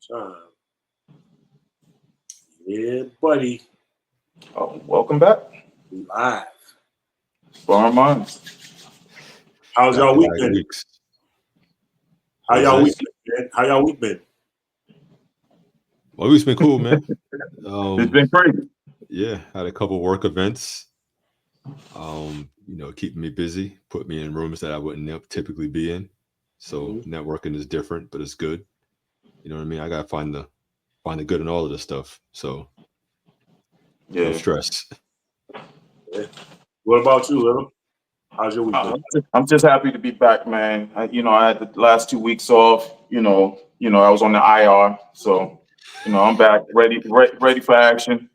Time. Yeah, buddy. Oh, welcome back. We live. Sparring minds. How's y'all week been? Weeks. How What was y'all that? week been, man? How y'all week been? My week's been cool, man. It's been crazy. Yeah, had a couple work events. Keeping me busy, put me in rooms that I wouldn't typically be in. So networking is different, but it's good. You know what I mean? I gotta find the good in all of this stuff. So no stress. Yeah. What about you, Little? How's your week been? I'm just happy to be back, man. I had the last 2 weeks off. I was on the IR, so I'm back, ready for action.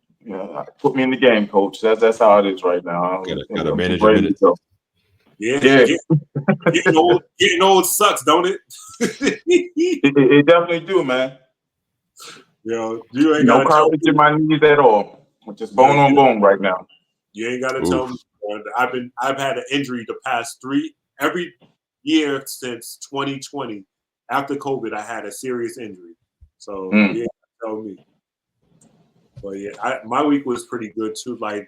Put me in the game, coach. That's how it is right now. Gotta I'm manage your ready to minutes. go. Yeah. Yeah. Getting old sucks, don't it? It definitely do, man. You ain't No gotta tell cartilage me. in my knees at all. Just bone on bone right now. You ain't gotta tell me. I've had an injury the past every year since 2020. After COVID, I had a serious injury. So yeah, tell me. But yeah, my week was pretty good too. Like,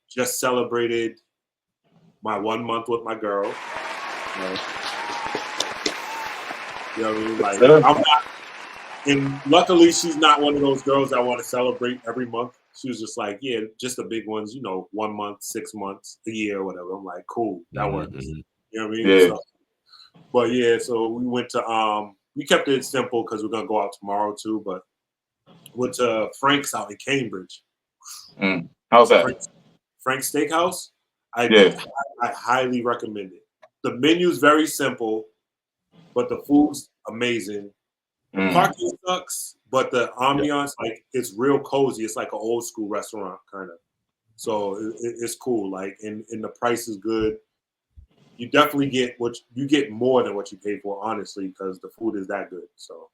just celebrated my 1 month with my girl. You know what I mean? Like, I'm not, and luckily she's not one of those girls that want to celebrate every month. She was just like, yeah, just the big ones, 1 month, 6 months, a year, or whatever. I'm like, cool, that works. You know what I mean? Yeah. So we went to we kept it simple because we're gonna go out tomorrow too, but went to Frank's out in Cambridge. How's that? Frank's Steakhouse. I highly recommend it. The menu's very simple, but the food's amazing. The parking sucks, but the ambiance, like, it's real cozy. It's like an old school restaurant kind of. So it's cool. Like, and the price is good. You definitely get more than what you pay for, honestly, because the food is that good. So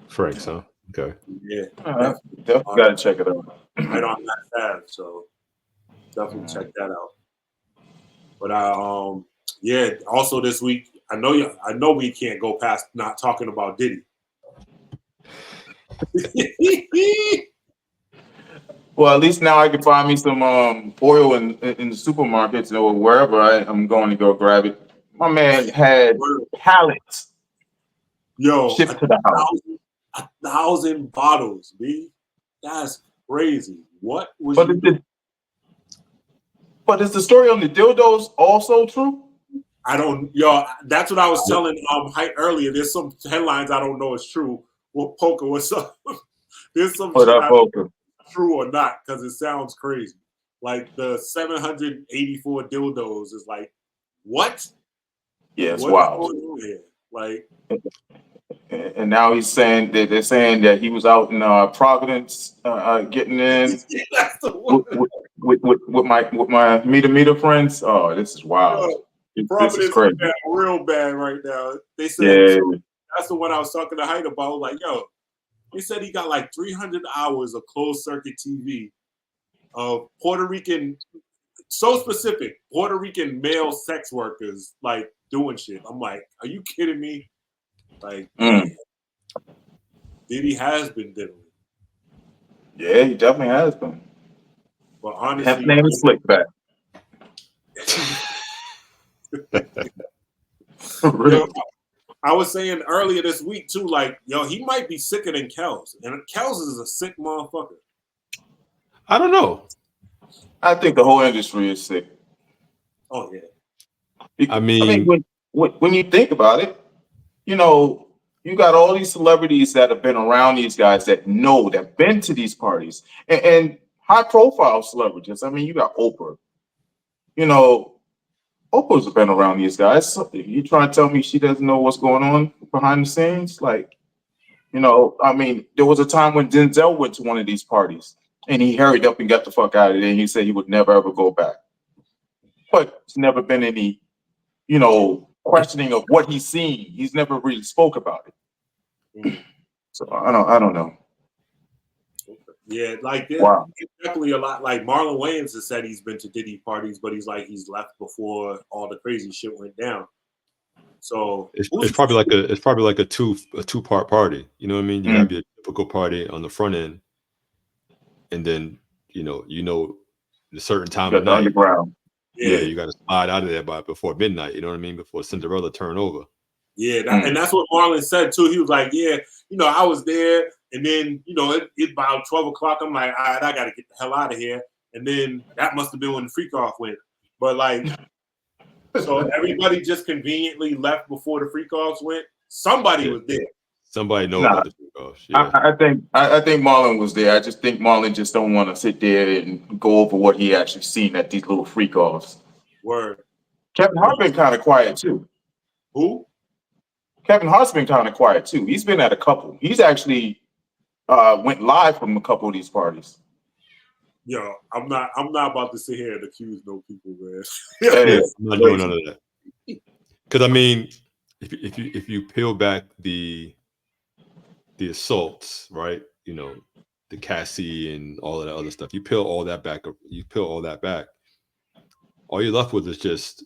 Frank's, huh? Okay. Yeah. Definitely gotta check it out. Right on that tab, so definitely check that out. But also this week, I know we can't go past not talking about Diddy. Well, at least now I can find me some oil in the supermarkets or wherever I'm going to go grab it. My man had pallets. Shipped to the house. 1,000 bottles, B. That's crazy. What was But is the story on the dildos also true? I don't, that's what I was telling Hype earlier. There's some headlines I don't know is true. Well, Poker, what's up? There's some shit I don't know if true or not because it sounds crazy. Like the 784 dildos is like, what? Yeah, it's wild. Like, and now he's saying that they're saying that he was out in Providence getting in with my meter friends. Oh, this is wild. This is crazy. Is real bad right now. They said that's the one I was talking to Hyde about. Like, they said he got like 300 hours of closed circuit TV of Puerto Rican, so specific, Puerto Rican male sex workers like doing shit. I'm like, are you kidding me? Like, Diddy has been diddling. Yeah, he definitely has been. But honestly, his name is Slickback. I was saying earlier this week too, like, he might be sicker than Kels, and Kels is a sick motherfucker. I don't know. I think the whole industry is sick. Oh yeah. I mean, when you think about it, you got all these celebrities that have been around these guys that been to these parties and high profile celebrities. I mean, you got Oprah. Oprah's been around these guys. You trying to tell me she doesn't know what's going on behind the scenes? Like, I mean, there was a time when Denzel went to one of these parties and he hurried up and got the fuck out of there. And he said he would never ever go back. But there's never been any, questioning of what he's seen. He's never really spoke about it. So I don't know. Yeah, like there's definitely a lot. Like Marlon Wayans has said he's been to Diddy parties, but he's left before all the crazy shit went down. So it's probably like a two-part party. You know what I mean? You have your typical party on the front end, and then you know a certain time of the night. underground. Yeah, you got to slide out of there before midnight. You know what I mean? Before Cinderella turn over. Yeah, and that's what Marlon said too. He was like, "Yeah, I was there, and then it about 12 o'clock. I'm like, all right, I got to get the hell out of here." And then that must have been when the freak off went. But like, so everybody just conveniently left before the freak offs went. Somebody was there. Somebody know about the freak offs. Yeah. I think Marlon was there. I just think Marlon just don't want to sit there and go over what he actually seen at these little freak offs. Word. Kevin Hart been kind of quiet too. Who? Kevin Hart's been kind of quiet too. He's been at a couple. He's actually went live from a couple of these parties. Yo, I'm not about to sit here and accuse no people, man. Yeah, I'm not doing none of that. Because I mean, if you peel back the assaults, right? The Cassie and all of that other stuff. You peel all that back. All you're left with is just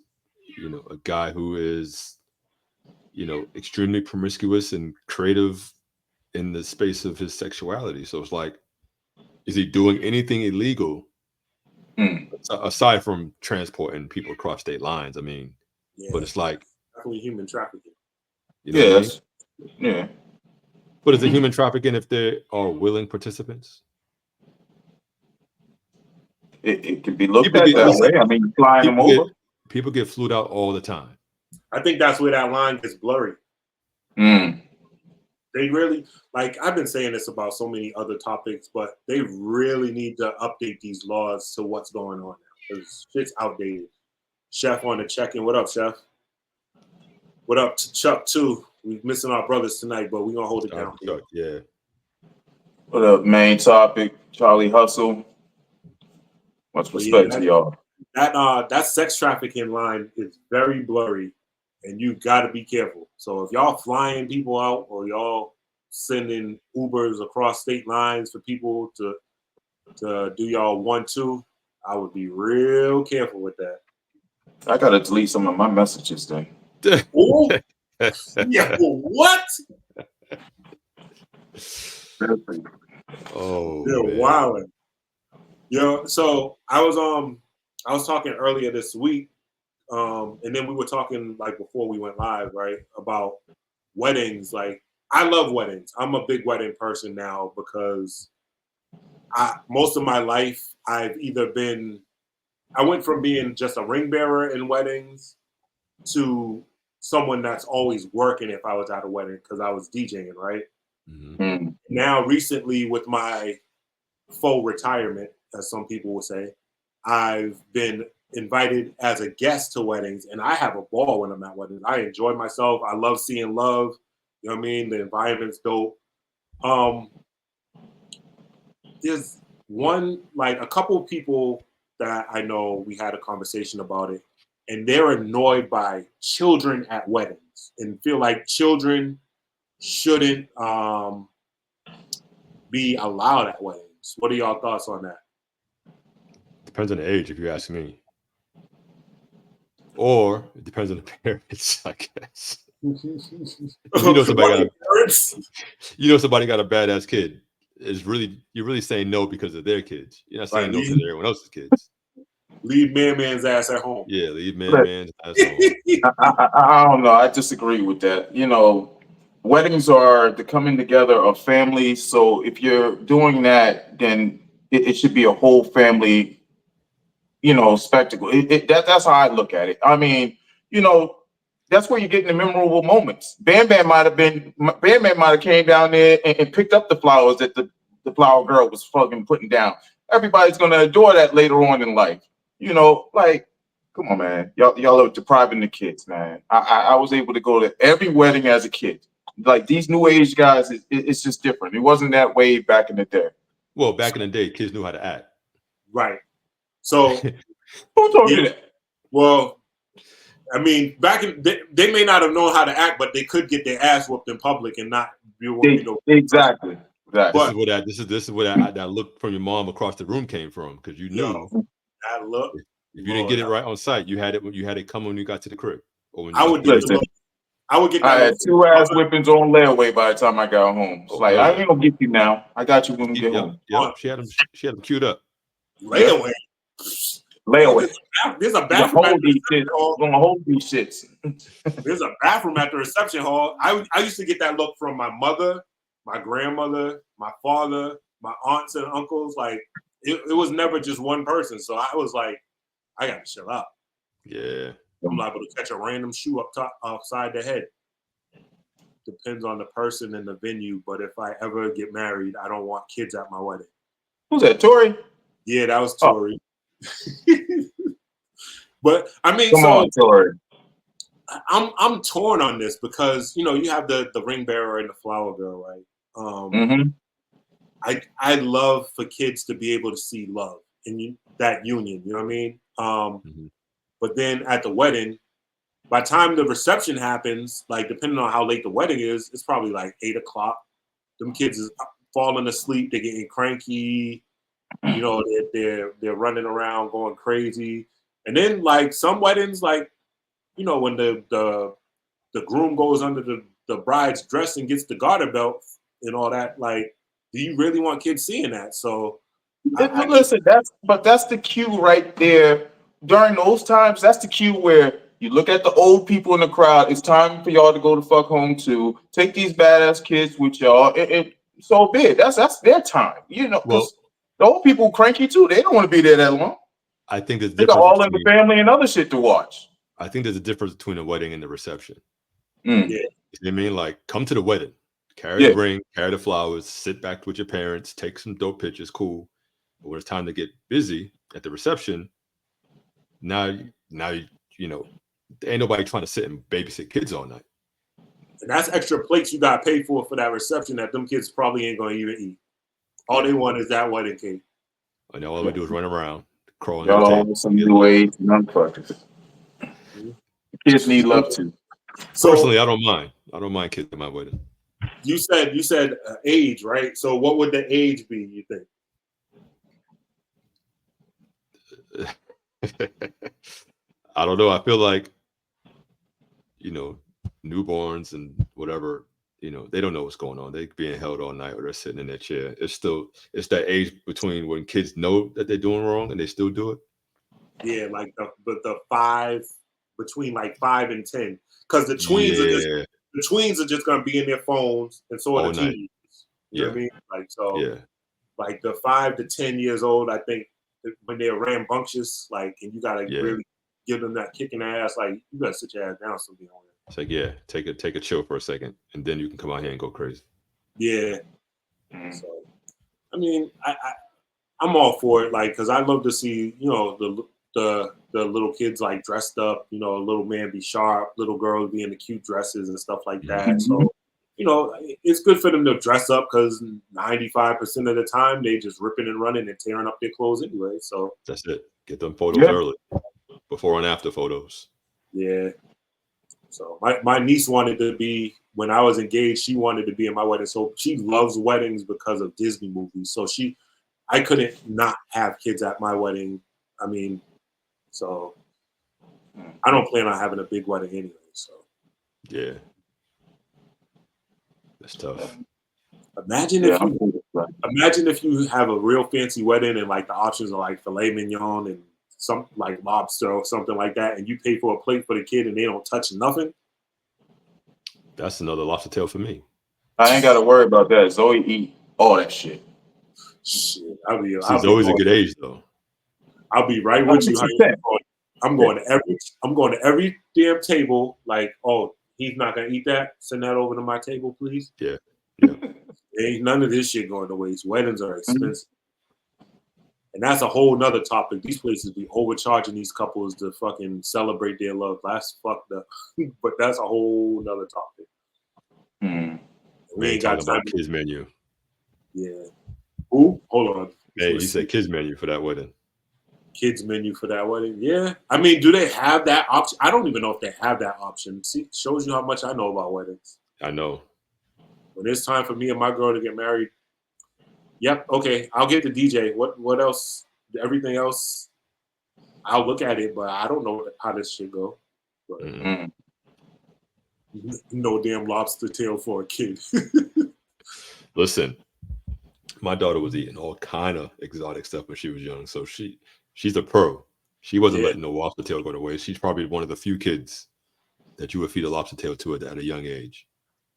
a guy who is extremely promiscuous and creative in the space of his sexuality. So it's like, is he doing anything illegal aside from transporting people across state lines? I mean, but it's like definitely human trafficking. Yes. Yeah. But is it human trafficking if they are willing participants? It could be looked at that way. I mean, flying them over. People get flued out all the time. I think that's where that line gets blurry. They really, like, I've been saying this about so many other topics, but they really need to update these laws to what's going on now, because shit's outdated. Chef on the check-in. What up, Chef? What up to Chuck, too? We're missing our brothers tonight, but we're going to hold it down. Chuck, yeah. What up, main topic? Charlie Hustle. Much respect to y'all. That sex trafficking line is very blurry, and you got to be careful. So if y'all flying people out or y'all sending Ubers across state lines for people to do y'all 1-2, I would be real careful with that. I got to delete some of my messages then. Oh, yeah, what? Oh, they're wilding. So I was talking earlier this week, and then we were talking like before we went live, right, about weddings. Like, I love weddings. I'm a big wedding person now because most of my life I went from being just a ring bearer in weddings to someone that's always working if I was at a wedding because I was DJing, right? Mm-hmm. Now, recently, with my full retirement, as some people would say, I've been invited as a guest to weddings, and I have a ball when I'm at weddings. I enjoy myself. I love seeing love. You know what I mean? The environment's dope. There's a couple of people that I know, we had a conversation about it, and they're annoyed by children at weddings and feel like children shouldn't be allowed at weddings. What are y'all thoughts on that? Depends on the age, if you ask me. Or it depends on the parents, I guess. Somebody got a badass kid. You're really saying no because of their kids. You're not saying no because of everyone else's kids. Leave man's ass at home. Yeah, leave man's ass at home. I don't know. I disagree with that. Weddings are the coming together of families. So if you're doing that, then it should be a whole family, spectacle. That's how I look at it. I mean, that's where you're getting the memorable moments. Bam Bam might have came down there and picked up the flowers that the flower girl was fucking putting down. Everybody's gonna adore that later on in life. Like, come on, man. Y'all are depriving the kids, man. I was able to go to every wedding as a kid. Like, these new age guys, it's just different. It wasn't that way back in the day. Well, back in the day, kids knew how to act. Right. So who told you that? Well, I mean, they may not have known how to act, but they could get their ass whooped in public and not be exactly. This is where that look from your mom across the room came from, because you knew that look. If you didn't get it right on site, you had it come when you got to the crib. I would do the look. I would get I that had look. 2 ass whippings on layaway by the time I got home. It's like, I ain't gonna get you now. I got you when we get home. Yep. She had them queued up. Layaway. Layaway. There's a Gonna bathroom at hold the these reception shits. hall. Gonna hold these shits. There's a bathroom at the reception hall. I used to get that look from my mother, my grandmother, my father, my aunts and uncles. Like it was never just one person. So I was like, I gotta chill out. Yeah. I'm liable to catch a random shoe up top outside the head. Depends on the person and the venue. But if I ever get married, I don't want kids at my wedding. Who's that, Tori? Yeah, that was Tori. But I mean, Come on, Tori. I'm torn on this because you have the ring bearer and the flower girl, right? I love for kids to be able to see love in that union. You know what I mean? But then at the wedding, by the time the reception happens, like depending on how late the wedding is, it's probably like 8 o'clock. Them kids is falling asleep. They're getting cranky. They're running around going crazy. And then like some weddings, like when the groom goes under the bride's dress and gets the garter belt and all that, like, do you really want kids seeing that? So Listen, that's the cue right there. During those times, that's the cue where you look at the old people in the crowd. It's time for y'all to go to fuck home too. Take these badass kids with y'all. So big. That's their time. Because the old people cranky too. They don't want to be there that long. I think there's a They got difference all in the family and other shit to watch. I think there's a difference between a wedding and the reception. Yeah. You know what I mean? Like, come to the wedding, carry the ring, carry the flowers, sit back with your parents, take some dope pictures, cool. But when it's time to get busy at the reception, now ain't nobody trying to sit and babysit kids all night. And that's extra plates you got paid for that reception that them kids probably ain't going to even eat. All they want is that wedding cake. And all we do is run around, crawling Y'all on the always some new age motherfuckers. Kids need love too. So, personally, I don't mind. I don't mind kids at my wedding. You said age, right? So what would the age be, you think? I don't know. I feel like, newborns and whatever, they don't know what's going on. They're being held all night or they're sitting in their chair. It's that age between when kids know that they're doing wrong and they still do it. Yeah, like the 5, between like 5 and 10. Because the tweens are just gonna be in their phones, and so are the teenagers. You know what I mean? Like, so like the 5 to 10 years old, I think when they're rambunctious, like, and you gotta really give them that kick in the ass, like, you gotta sit your ass down something on it. It's like, take a chill for a second, and then you can come out here and go crazy. Yeah. So, I mean, I'm all for it, like, because I love to see, the little kids like dressed up, little man be sharp, little girls be in the cute dresses and stuff like that. So, it's good for them to dress up because 95% of the time they just ripping and running and tearing up their clothes anyway. So that's it. Get them photos early, before and after photos. Yeah. So my niece wanted to be, when I was engaged, she wanted to be in my wedding. So she loves weddings because of Disney movies. So I couldn't not have kids at my wedding. I mean, so I don't plan on having a big wedding anyway. So yeah, that's tough. Imagine if you have a real fancy wedding and like the options are like filet mignon and some like lobster or something like that, and you pay for a plate for the kid and they don't touch nothing. That's another lobster tail for me. I ain't got to worry about that. Zoe eat all that shit. She's always a good age though. I'll be right with you. I'm going to every damn table. Like, oh, he's not gonna eat that. Send that over to my table, please. Yeah. Ain't none of this shit going to waste. Weddings are expensive. And that's a whole nother topic. These places be overcharging these couples to fucking celebrate their love. That's fucked up. But that's a whole nother topic. We ain't talking about kids menu. Yeah. Who? Hold on. Hey, you said kids menu for that wedding. Kids menu for that wedding. Yeah. I mean, do they have that option? I don't even know if they have that option. See, shows you how much I know about weddings. I know. When it's time for me and my girl to get married, yep, okay, I'll get the DJ. What else? Everything else, I'll look at it, but I don't know how this should go. But, No damn lobster tail for a kid. Listen, my daughter was eating all kind of exotic stuff when she was young, so she's a pro. She wasn't letting no lobster tail go to waste. She's probably one of the few kids that you would feed a lobster tail to at a young age.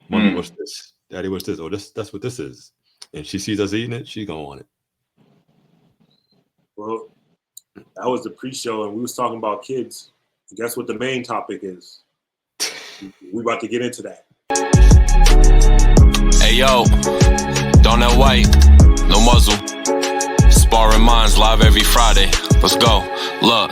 Mommy, what's this? Daddy, what's this? Oh, that's what this is. And she sees us eating it, she's gonna want it. Well, that was the pre-show, and we was talking about kids. Guess what the main topic is? We about to get into that. Hey yo, Donut White, no muzzle. Sparring Minds live every Friday. Let's go. Look,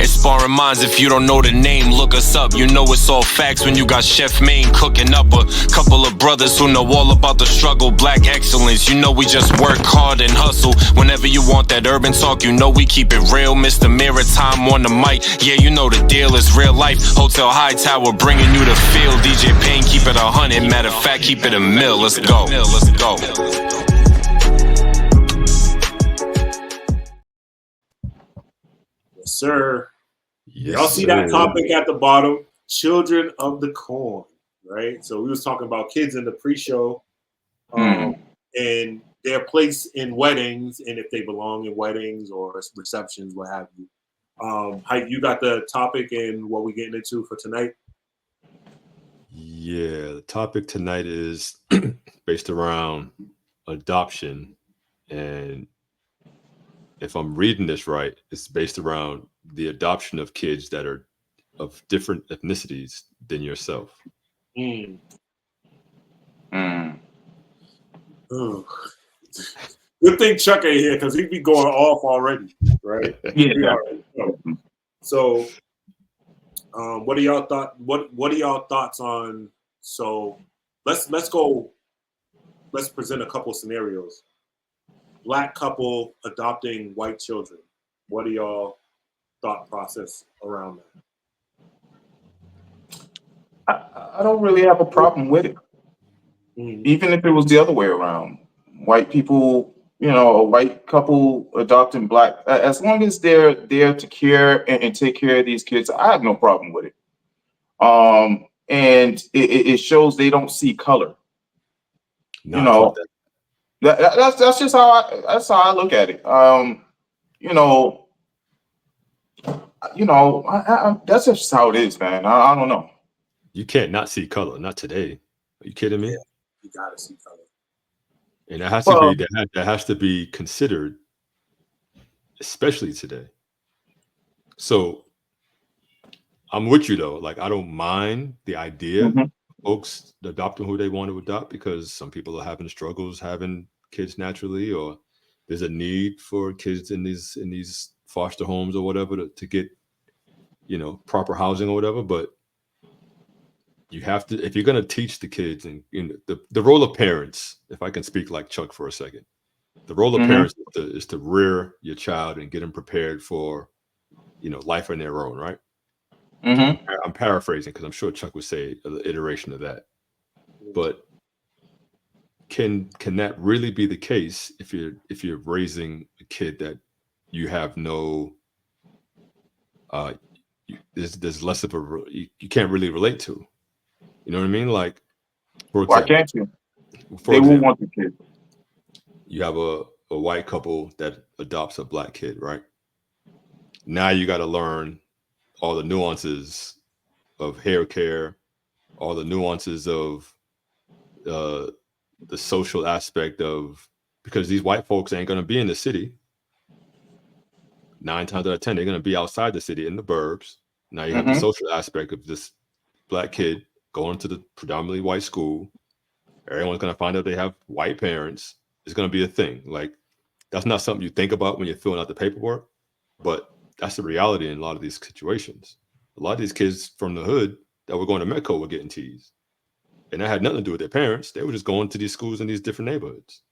it's Sparring Minds. If you don't know the name, look us up. You know it's all facts when you got Chef Maine cooking up a couple of brothers who know all about the struggle. Black excellence, you know we just work hard and hustle. Whenever you want that urban talk, you know we keep it real. Mr. Maritime on the mic, yeah, you know the deal is real life. Hotel High Tower bringing you the feel. DJ Payne, keep it 100. Matter of fact, keep it a mill. Let's go. Yes, sir. Yes, Y'all see that topic at the bottom? Children of the Corn, right? So we was talking about kids in the pre-show, and their place in weddings, and if they belong in weddings or receptions, what have you. Hype, you got the topic and what we getting into for tonight? Yeah, the topic tonight is based around adoption, and if I'm reading this right, it's based around the adoption of kids that are of different ethnicities than yourself. Good thing Chuck ain't here because he'd be going off already, right? Yeah. So, what are y'all thought? What are y'all thoughts on? So, let's go. Let's present a couple scenarios. Black couple adopting white children. What are y'all thought process around that? I don't really have a problem with it. Even if it was the other way around. White people, a white couple adopting black, as long as they're there to care and take care of these kids, I have no problem with it. And it shows they don't see color. That's just how I look at it. That's just how it is, man. I don't know. You can't not see color. Not today. Are you kidding me? Yeah, you gotta see color. And that has to be that has to be considered, especially today. So I'm with you though. Like I don't mind the idea of folks adopting who they want to adopt because some people are having struggles having kids naturally, or there's a need for kids in these foster homes or whatever to get proper housing or whatever. But you have to, if you're going to teach the kids and the role of parents, if I can speak like Chuck for a second, the role of parents is to rear your child and get them prepared for, life on their own, right? I'm paraphrasing because I'm sure Chuck would say an iteration of that. But can that really be the case if you're raising a kid that you have no there's less of you can't really relate to? You know what I mean? Like, for example, why can't you? They will want the kid. You have a white couple that adopts a black kid, right? Now you got to learn all the nuances of hair care, all the nuances of the social aspect of, because these white folks ain't going to be in the city. 9 times out of 10, they're going to be outside the city in the burbs. Now you have the social aspect of this black kid going to the predominantly white school. Everyone's going to find out they have white parents. It's going to be a thing. Like, that's not something you think about when you're filling out the paperwork, but that's the reality in a lot of these situations. A lot of these kids from the hood that were going to Metco were getting teased. And that had nothing to do with their parents. They were just going to these schools in these different neighborhoods.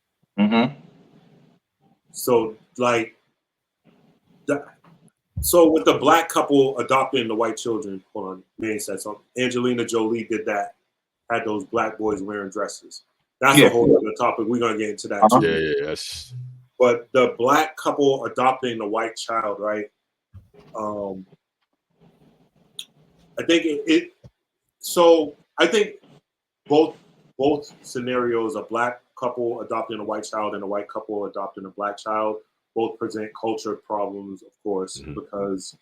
So, so with the black couple adopting the white children, hold on, man said something. Angelina Jolie did that, had those black boys wearing dresses. That's a whole other topic. We're going to get into that too. Yeah, yes. But the black couple adopting the white child, right? I think So I think both scenarios, a black couple adopting a white child and a white couple adopting a black child, both present culture problems, of course, because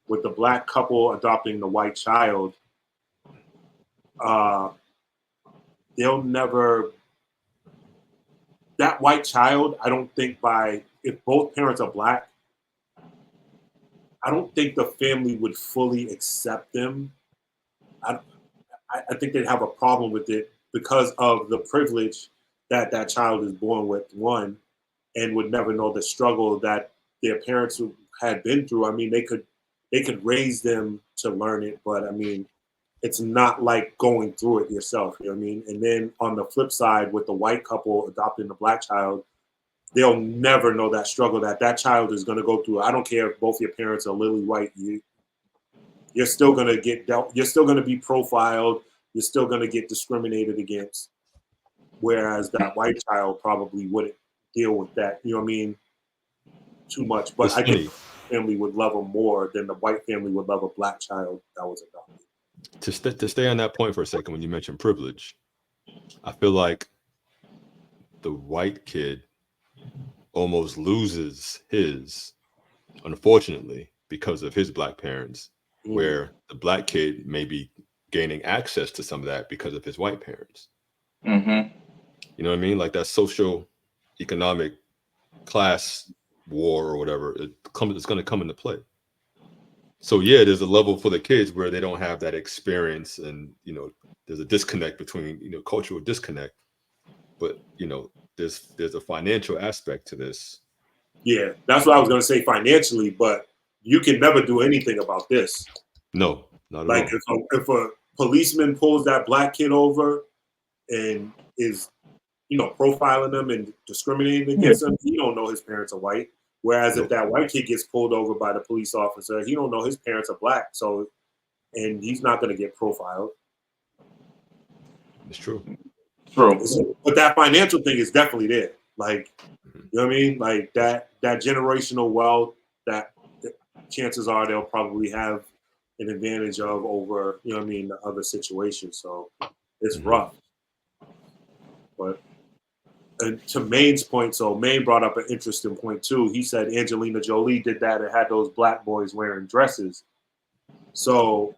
with the black couple adopting the white child, they'll never, that white child, I don't think if both parents are black, I don't think the family would fully accept them. I think they'd have a problem with it because of the privilege that that child is born with, one, and would never know the struggle that their parents had been through. I mean, they could raise them to learn it, but I mean, it's not like going through it yourself. You know what I mean? And then on the flip side, with the white couple adopting the black child, they'll never know that struggle that that child is going to go through. I don't care if both your parents are lily white. You're still going to get dealt. You're still going to be profiled. You're still going to get discriminated against. Whereas that white child probably wouldn't deal with that. You know what I mean? Too much. But I think the family would love them more than the white family would love a black child that was adopted. To stay on that point for a second, when you mentioned privilege, I feel like the white kid almost loses his, unfortunately, because of his black parents, where the black kid may be gaining access to some of that because of his white parents. You know what I mean? Like that social economic class war or whatever, it's going to come into play. So yeah, there's a level for the kids where they don't have that experience, and you know, there's a disconnect between, you know, cultural disconnect. But you know, there's a financial aspect to this. Yeah, that's what I was going to say, financially, but you can never do anything about this. No, not at like all. If a policeman pulls that black kid over and is, you know, profiling them and discriminating against him, he don't know his parents are white. Whereas if that white kid gets pulled over by the police officer, he don't know his parents are black. So, and he's not going to get profiled. It's true. True. But that financial thing is definitely there. Like, you know what I mean? Like that generational wealth, that chances are they'll probably have an advantage of over, you know what I mean, the other situations. So it's rough. But and to Maine's point, so Maine brought up an interesting point too. He said Angelina Jolie did that and had those black boys wearing dresses. So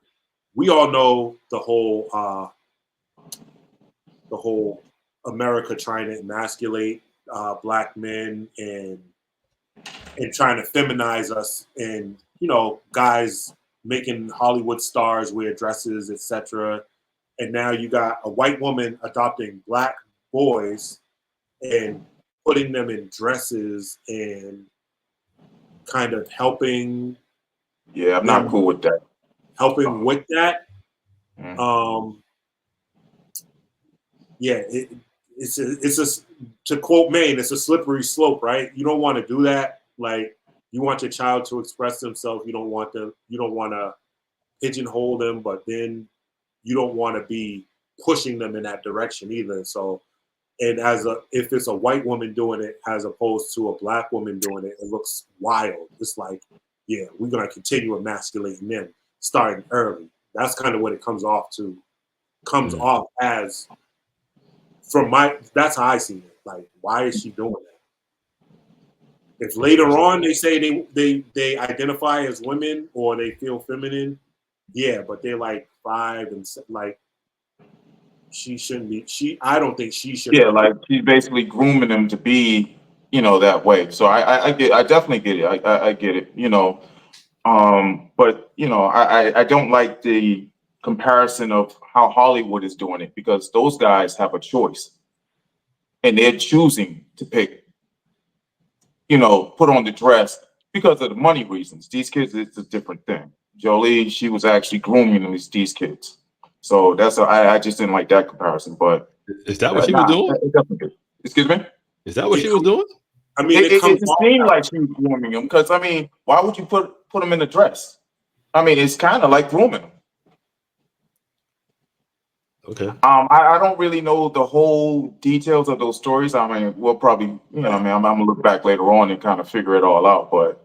we all know the whole America trying to emasculate black men and trying to feminize us, and you know, guys making Hollywood stars wear dresses, etc. And now you got a white woman adopting black boys and putting them in dresses and kind of helping. Yeah, I'm not cool with that. Helping with that. Yeah, it's to quote Maine, it's a slippery slope, right? You don't want to do that. Like, you want your child to express themselves. You don't want to pigeonhole them, but then you don't want to be pushing them in that direction either. So, and if it's a white woman doing it as opposed to a black woman doing it, it looks wild. It's like, yeah, we're gonna continue emasculating them starting early. That's kind of what it comes off as. That's how I see it. Like, why is she doing that? If later on they say they identify as women or they feel feminine, yeah, but they're like 5 and like, she shouldn't be. I don't think she should. Yeah, like she's basically grooming them to be, you know, that way. So I definitely get it. I get it. You know, but you know, I don't like the comparison of how Hollywood is doing it, because those guys have a choice and they're choosing to pick, you know, put on the dress because of the money reasons. These kids, it's a different thing. Jolie, she was actually grooming these kids. So I just didn't like that comparison. But is that what she was doing? Excuse me? Is that what she was doing? I mean, it seemed like she was grooming them, because I mean, why would you put them in a dress? I mean, it's kind of like grooming them. Okay. I don't really know the whole details of those stories. I mean, we'll probably, you know, I mean, I'm gonna look back later on and kind of figure it all out. But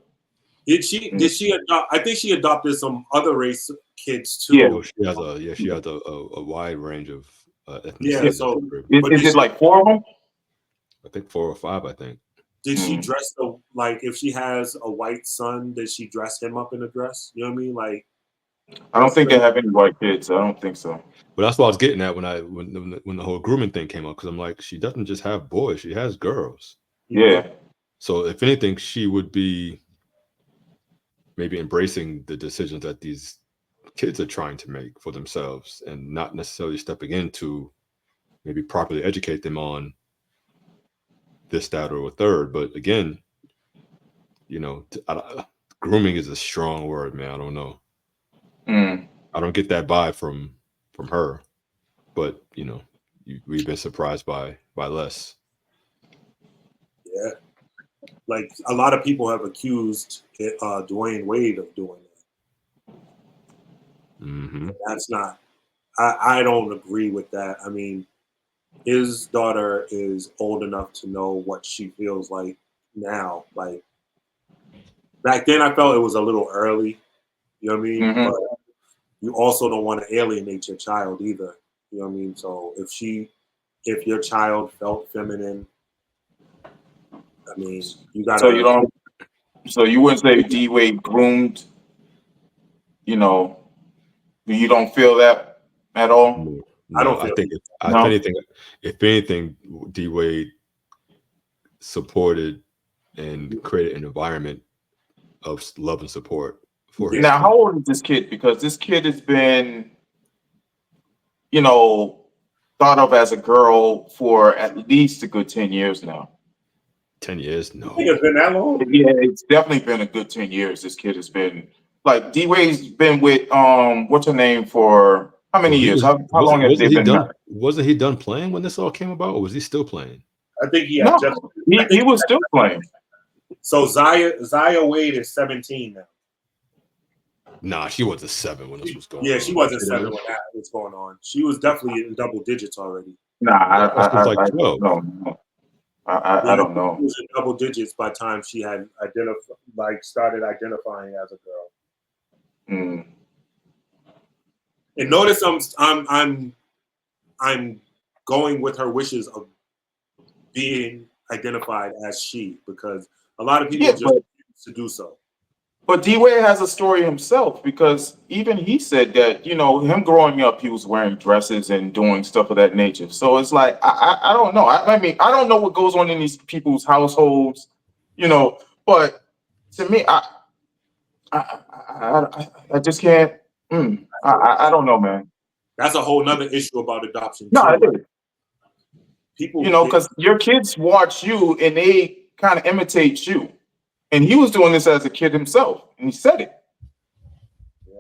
did she adopt? I think she adopted some other race. kids too. Yeah. No, she has a wide range of ethnicities. Yeah, so Is it like 4 of them? I think 4 or 5. I think. did she dress like if she has a white son, did she dress him up in a dress? You know what I mean? Like, I don't think they have any white kids. I don't think so. But that's what I was getting at when the whole grooming thing came up, because I'm like, she doesn't just have boys; she has girls. Yeah. So if anything, she would be maybe embracing the decisions that these kids are trying to make for themselves, and not necessarily stepping in to maybe properly educate them on this, that, or a third. But again, you know, grooming is a strong word, man. I don't know. I don't get that vibe from her, but you know, we've been surprised by less. Yeah, like a lot of people have accused Dwayne Wade of doing that. Mm-hmm. That's not. I don't agree with that. I mean, his daughter is old enough to know what she feels like now. Like back then, I felt it was a little early. You know what I mean? Mhm. But you also don't want to alienate your child either. You know what I mean? So if your child felt feminine, I mean, you gotta. So you wouldn't say D Wade groomed, you know, you don't feel that at all? I don't I feel think No? if anything, D Wade supported and created an environment of love and support for his Now, kid. how old is this kid? Because this kid has been, you know, thought of as a girl for at least a good 10 years now. 10 years? No. I think it's been that long. Yeah, it's definitely been a good 10 years. This kid has been like D Wade's been with what's her name for how many years? How long have they been married? Wasn't he done playing when this all came about, or was he still playing? I think he had No, just. he was still playing. So Zaya Wade is 17 now. Nah, she wasn't 7 when this was going on. Yeah, she wasn't 7 when that was going on. She was definitely in double digits already. Nah, She was like 12. No. I don't know. She was in double digits by the time she had started identifying as a girl. Mm. And notice I'm going with her wishes of being identified as she, because a lot of people just refuse to do so. But D Wade has a story himself, because even he said that, you know, him growing up, he was wearing dresses and doing stuff of that nature. So it's like, I don't know. I mean, I don't know what goes on in these people's households, you know, but to me, I just can't. I don't know, man. That's a whole nother issue about adoption, No, it too. is. People, You know, because your kids watch you and they kind of imitate you. And he was doing this as a kid himself, and he said it. Yeah.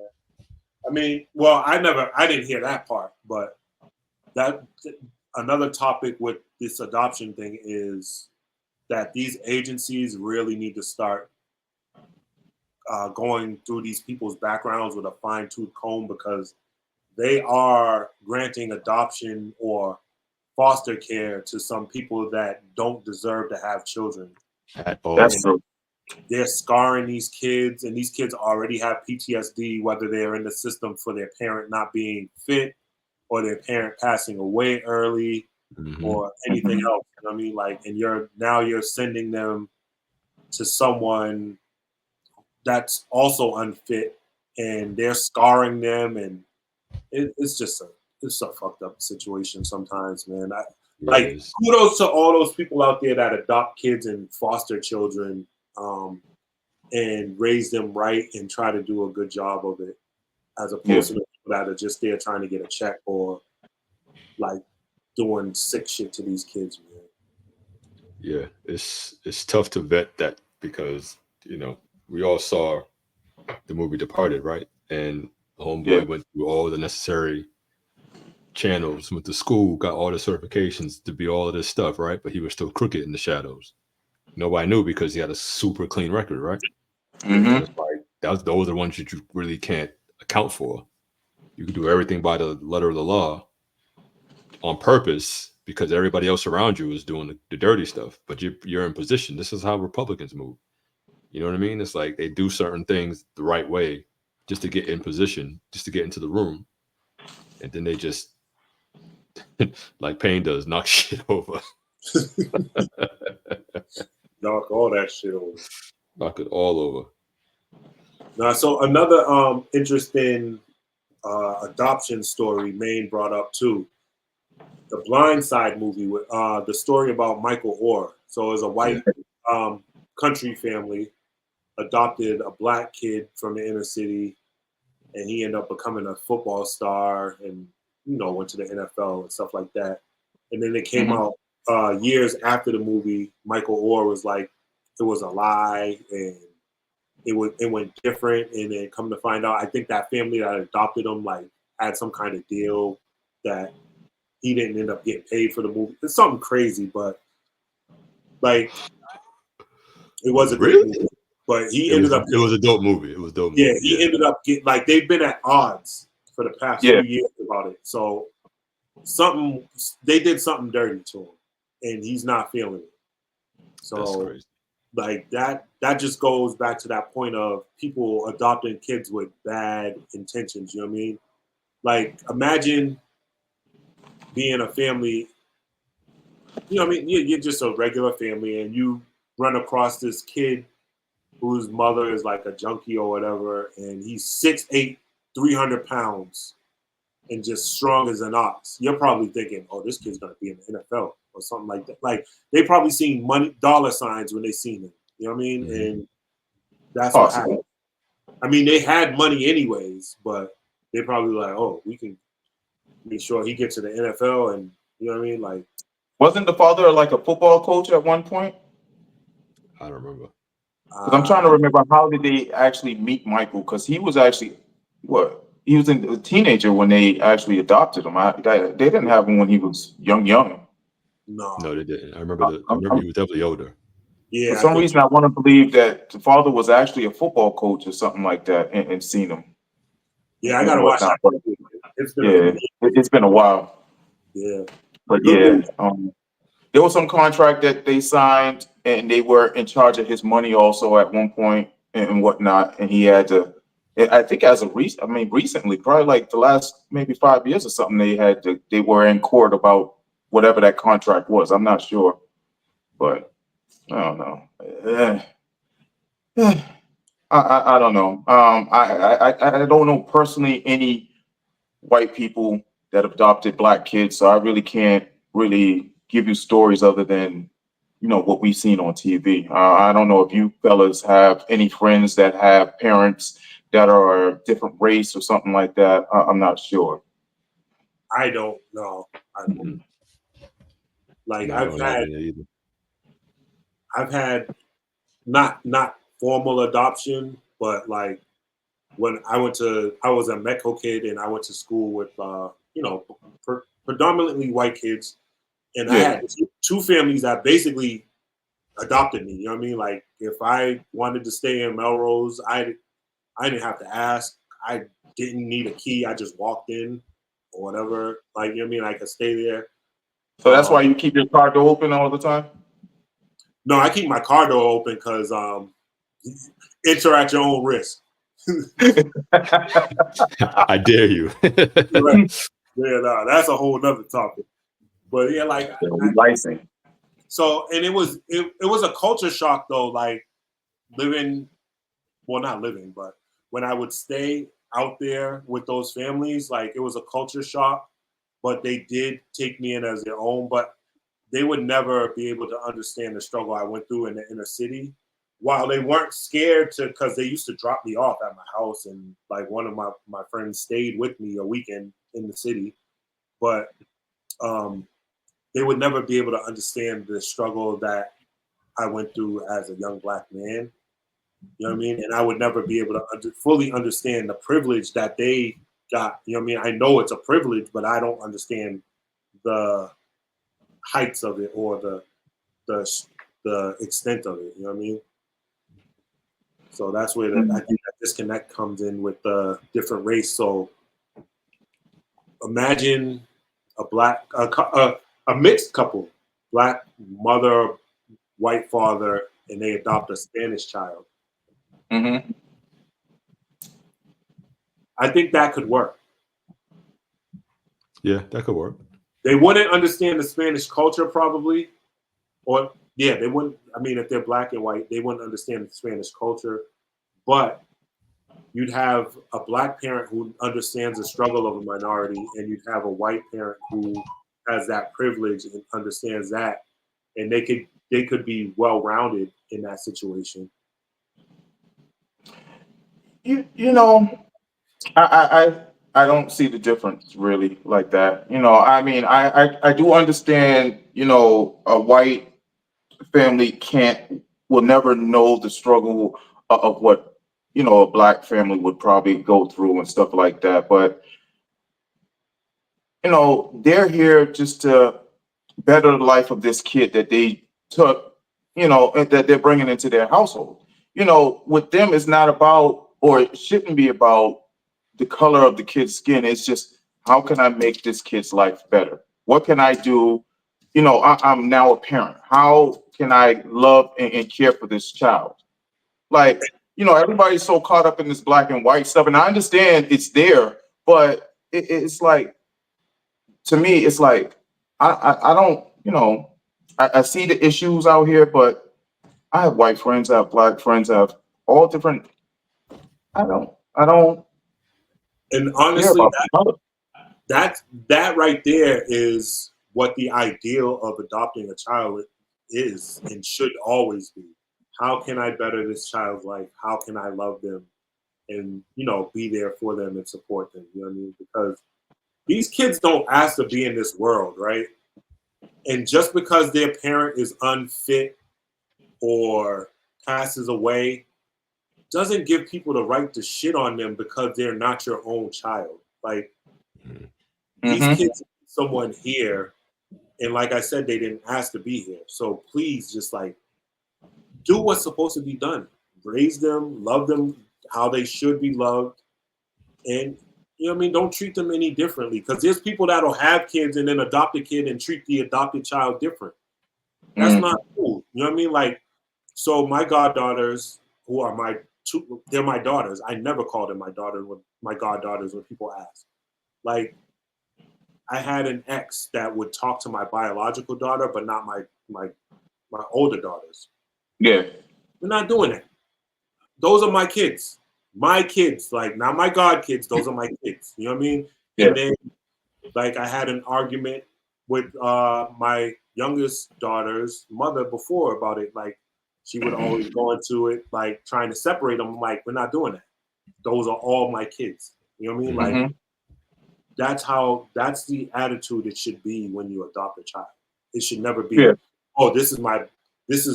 I mean, well, I didn't hear that part, but that another topic with this adoption thing is that these agencies really need to start going through these people's backgrounds with a fine-tooth comb, because they are granting adoption or foster care to some people that don't deserve to have children at all. That's true. They're scarring these kids, and these kids already have PTSD, whether they're in the system for their parent not being fit or their parent passing away early or anything else. You know what I mean? Like, and you're sending them to someone that's also unfit, and they're scarring them, and it's a fucked up situation sometimes, man. Kudos to all those people out there that adopt kids and foster children, and raise them right and try to do a good job of it, as opposed to the people that are just there trying to get a check or like doing sick shit to these kids, man. Yeah, it's tough to vet that, because you know we all saw the movie Departed, right? And the homeboy went through all the necessary channels, went to school, got all the certifications to be all of this stuff, right? But he was still crooked in the shadows. Nobody knew, because he had a super clean record, right? Mm-hmm. It's like those are the ones that you really can't account for. You can do everything by the letter of the law on purpose, because everybody else around you is doing the dirty stuff, but you're in position. This is how Republicans move. You know what I mean? It's like they do certain things the right way just to get in position, just to get into the room, and then they just, like Payne does, knock shit over. Knock all that shit over. Knock it all over. Now, so another interesting adoption story Maine brought up too. The Blind Side movie with the story about Michael Orr. So, as a white country family adopted a black kid from the inner city, and he ended up becoming a football star, and went to the NFL and stuff like that. And then it came out years after the movie. Michael Orr was like, it was a lie, and it went different. And then come to find out, I think that family that adopted him like had some kind of deal that he didn't end up getting paid for the movie. It's something crazy, but like it was a great movie. But he ended up. It was a dope movie. It was a dope movie. Yeah, he ended up getting like they've been at odds for the past few years about it. So they did something dirty to him, and he's not feeling it. So like that just goes back to that point of people adopting kids with bad intentions. You know what I mean? Like imagine being a family. You know what I mean? You're just a regular family, and you run across this kid whose mother is like a junkie or whatever, and he's 6'8", 300 pounds, and just strong as an ox. You're probably thinking, oh, this kid's going to be in the NFL or something like that. Like, they probably seen dollar signs when they seen him. You know what I mean? Mm-hmm. And that's what happened. I mean, they had money anyways, but they probably like, oh, we can make sure he gets to the NFL, and you know what I mean? Like, wasn't the father like a football coach at one point? I don't remember. Because I'm trying to remember, how did they actually meet Michael? Because he was actually he was a teenager when they actually adopted him. They didn't have him when he was young. No, they didn't. I remember he was definitely older. Yeah. For some reason, I want to believe that the father was actually a football coach or something like that, and seen him. Yeah, I gotta watch that. It's been a while. Yeah, but yeah, there was some contract that they signed, and they were in charge of his money also at one point and whatnot. And he had to, I think, recently, probably like the last maybe 5 years or something, they were in court about whatever that contract was. I'm not sure, but I don't know. I don't know. I don't know personally any white people that adopted black kids, so I really can't really give you stories other than what we've seen on TV. I don't know if you fellas have any friends that have parents that are a different race or something like that. I'm not sure. I don't know. I don't. Like I've had not formal adoption, but like when I was a Metco kid and I went to school with predominantly white kids, and I had two families that basically adopted me. You know what I mean? Like if I wanted to stay in Melrose, I didn't have to ask. I didn't need a key. I just walked in or whatever. Like, you know what I mean? I could stay there. So that's why you keep your car door open all the time? No, I keep my car door open because enter at your own risk. I dare you. Right. Yeah, no, that's a whole nother topic. But yeah, like licensing. So, and it was a culture shock though, like not living, but when I would stay out there with those families, like it was a culture shock, but they did take me in as their own, but they would never be able to understand the struggle I went through in the inner city. While they weren't scared because they used to drop me off at my house, and like one of my friends stayed with me a weekend in the city, but they would never be able to understand the struggle that I went through as a young black man. You know what I mean? And I would never be able to fully understand the privilege that they got. You know what I mean? I know it's a privilege, but I don't understand the heights of it or the extent of it. You know what I mean? So that's where I think that disconnect comes in with the different race. So imagine a mixed couple, black mother, white father, and they adopt a Spanish child. Mm-hmm. I think that could work. Yeah, that could work. They wouldn't understand the Spanish culture probably, or yeah, they wouldn't. I mean, if they're black and white, they wouldn't understand the Spanish culture. But you'd have a black parent who understands the struggle of a minority, and you'd have a white parent who has that privilege and understands that, and they could be well rounded in that situation. You know, I don't see the difference really like that. You know, I mean, I do understand. You know, a white family will never know the struggle of what a black family would probably go through and stuff like that. But they're here just to better the life of this kid that they took, and that they're bringing into their household. With them, it's not about, or it shouldn't be about, the color of the kid's skin. It's just, how can I make this kid's life better? What can I do? I'm now a parent. How can I love and care for this child? Like, everybody's so caught up in this black and white stuff, and I understand it's there, but it's like, to me, it's like, I don't, I see the issues out here, but I have white friends, I have black friends, I have all different. I don't And care honestly, about the color. that right there is what the ideal of adopting a child is and should always be. How can I better this child's life? How can I love them and be there for them and support them? You know what I mean? Because these kids don't ask to be in this world, right? And just because their parent is unfit or passes away doesn't give people the right to shit on them because they're not your own child. Like, these kids need someone here, and like I said, they didn't ask to be here. So please, just like, do what's supposed to be done. Raise them, love them how they should be loved, and you know what I mean. Don't treat them any differently, because there's people that'll have kids and then adopt a kid and treat the adopted child different. That's not cool. You know what I mean? Like, so my goddaughters, who are they're my daughters. I never call them my goddaughters when people ask. Like, I had an ex that would talk to my biological daughter, but not my older daughters. Yeah. We're not doing that. Those are my kids. My kids, like, not my god kids. Those are my kids. You know what I mean? Yeah. And then, like, I had an argument with my youngest daughter's mother before about it. Like, she would always go into it, like, trying to separate them. I'm like, we're not doing that. Those are all my kids. You know what I mean? Like, that's the attitude it should be when you adopt a child. It should never be, oh, this is